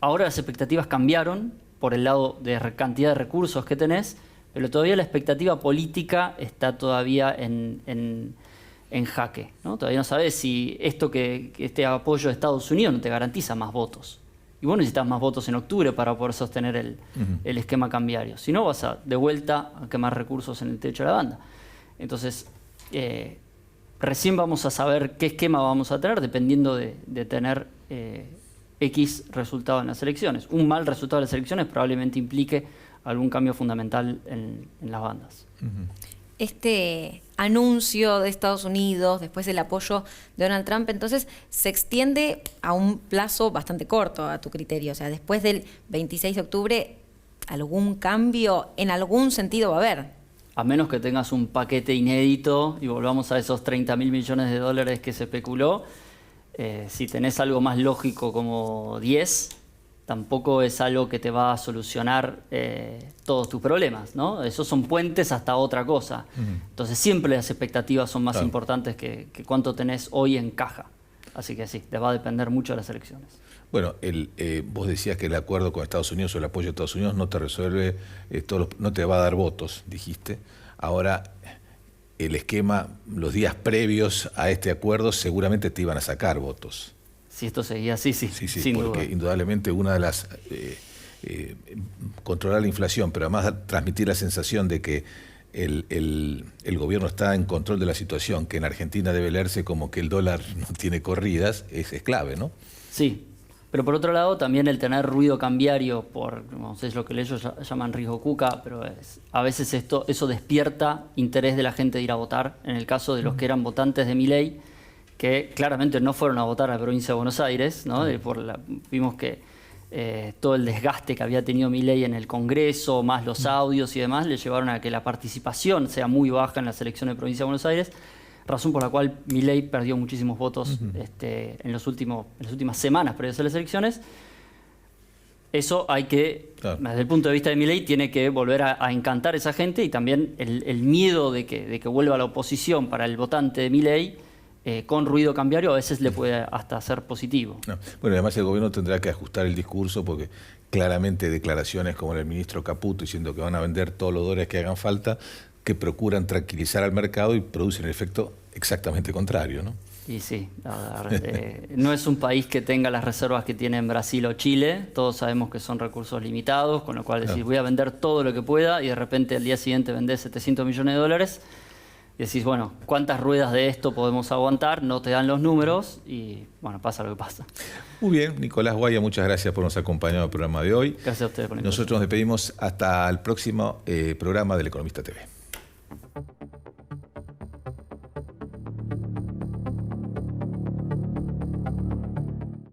Ahora las expectativas cambiaron por el lado de cantidad de recursos que tenés, pero todavía la expectativa política está todavía en jaque, ¿no? Todavía no sabes si este apoyo de Estados Unidos no te garantiza más votos. Y vos necesitas más votos en octubre para poder sostener el esquema cambiario. Si no, vas de vuelta a quemar recursos en el techo de la banda. Entonces, recién vamos a saber qué esquema vamos a tener dependiendo de tener X resultado en las elecciones. Un mal resultado de las elecciones probablemente implique algún cambio fundamental en las bandas. Este anuncio de Estados Unidos, después del apoyo de Donald Trump, entonces se extiende a un plazo bastante corto a tu criterio. O sea, después del 26 de octubre, ¿algún cambio en algún sentido va a haber? A menos que tengas un paquete inédito y volvamos a esos 30.000 millones de dólares que se especuló. Si tenés algo más lógico como 10, tampoco es algo que te va a solucionar todos tus problemas, ¿no? Esos son puentes hasta otra cosa. Entonces siempre las expectativas son más importantes que cuánto tenés hoy en caja. Así que sí, les va a depender mucho de las elecciones. Bueno, vos decías que el acuerdo con Estados Unidos o el apoyo a Estados Unidos no te resuelve, no te va a dar votos, dijiste. Ahora, el esquema, los días previos a este acuerdo seguramente te iban a sacar votos. Si esto seguía así, sí, sin porque duda. Indudablemente una de las... controlar la inflación, pero además transmitir la sensación de que el gobierno está en control de la situación, que en Argentina debe leerse como que el dólar no tiene corridas, es clave, ¿no? Sí, pero por otro lado también el tener ruido cambiario no sé, es lo que ellos llaman riesgo cuca, pero a veces eso despierta interés de la gente de ir a votar. En el caso de los que eran votantes de Milei, que claramente no fueron a votar a la provincia de Buenos Aires, ¿no? Vimos que todo el desgaste que había tenido Milei en el Congreso, más los audios y demás, le llevaron a que la participación sea muy baja en las elecciones de provincia de Buenos Aires. razón por la cual Milei perdió muchísimos votos en las últimas semanas previas a las elecciones. Eso hay que, desde el punto de vista de Milei, tiene que volver a encantar a esa gente, y también el miedo de que vuelva a la oposición para el votante de Milei, con ruido cambiario, a veces le puede hasta ser positivo. No. Bueno, además el gobierno tendrá que ajustar el discurso, porque claramente declaraciones como el ministro Caputo diciendo que van a vender todos los dólares que hagan falta, que procuran tranquilizar al mercado y producen el efecto exactamente contrario, ¿no? Y sí, no es un país que tenga las reservas que tienen Brasil o Chile. Todos sabemos que son recursos limitados, con lo cual decís, voy a vender todo lo que pueda, y de repente al día siguiente vendés 700 millones de dólares. Y decís, bueno, ¿cuántas ruedas de esto podemos aguantar? No te dan los números y, bueno, pasa lo que pasa. Muy bien, Nicolás Guaya, muchas gracias por nos acompañar en el programa de hoy. Gracias a ustedes por la Nosotros nos despedimos hasta el próximo programa del Economista TV.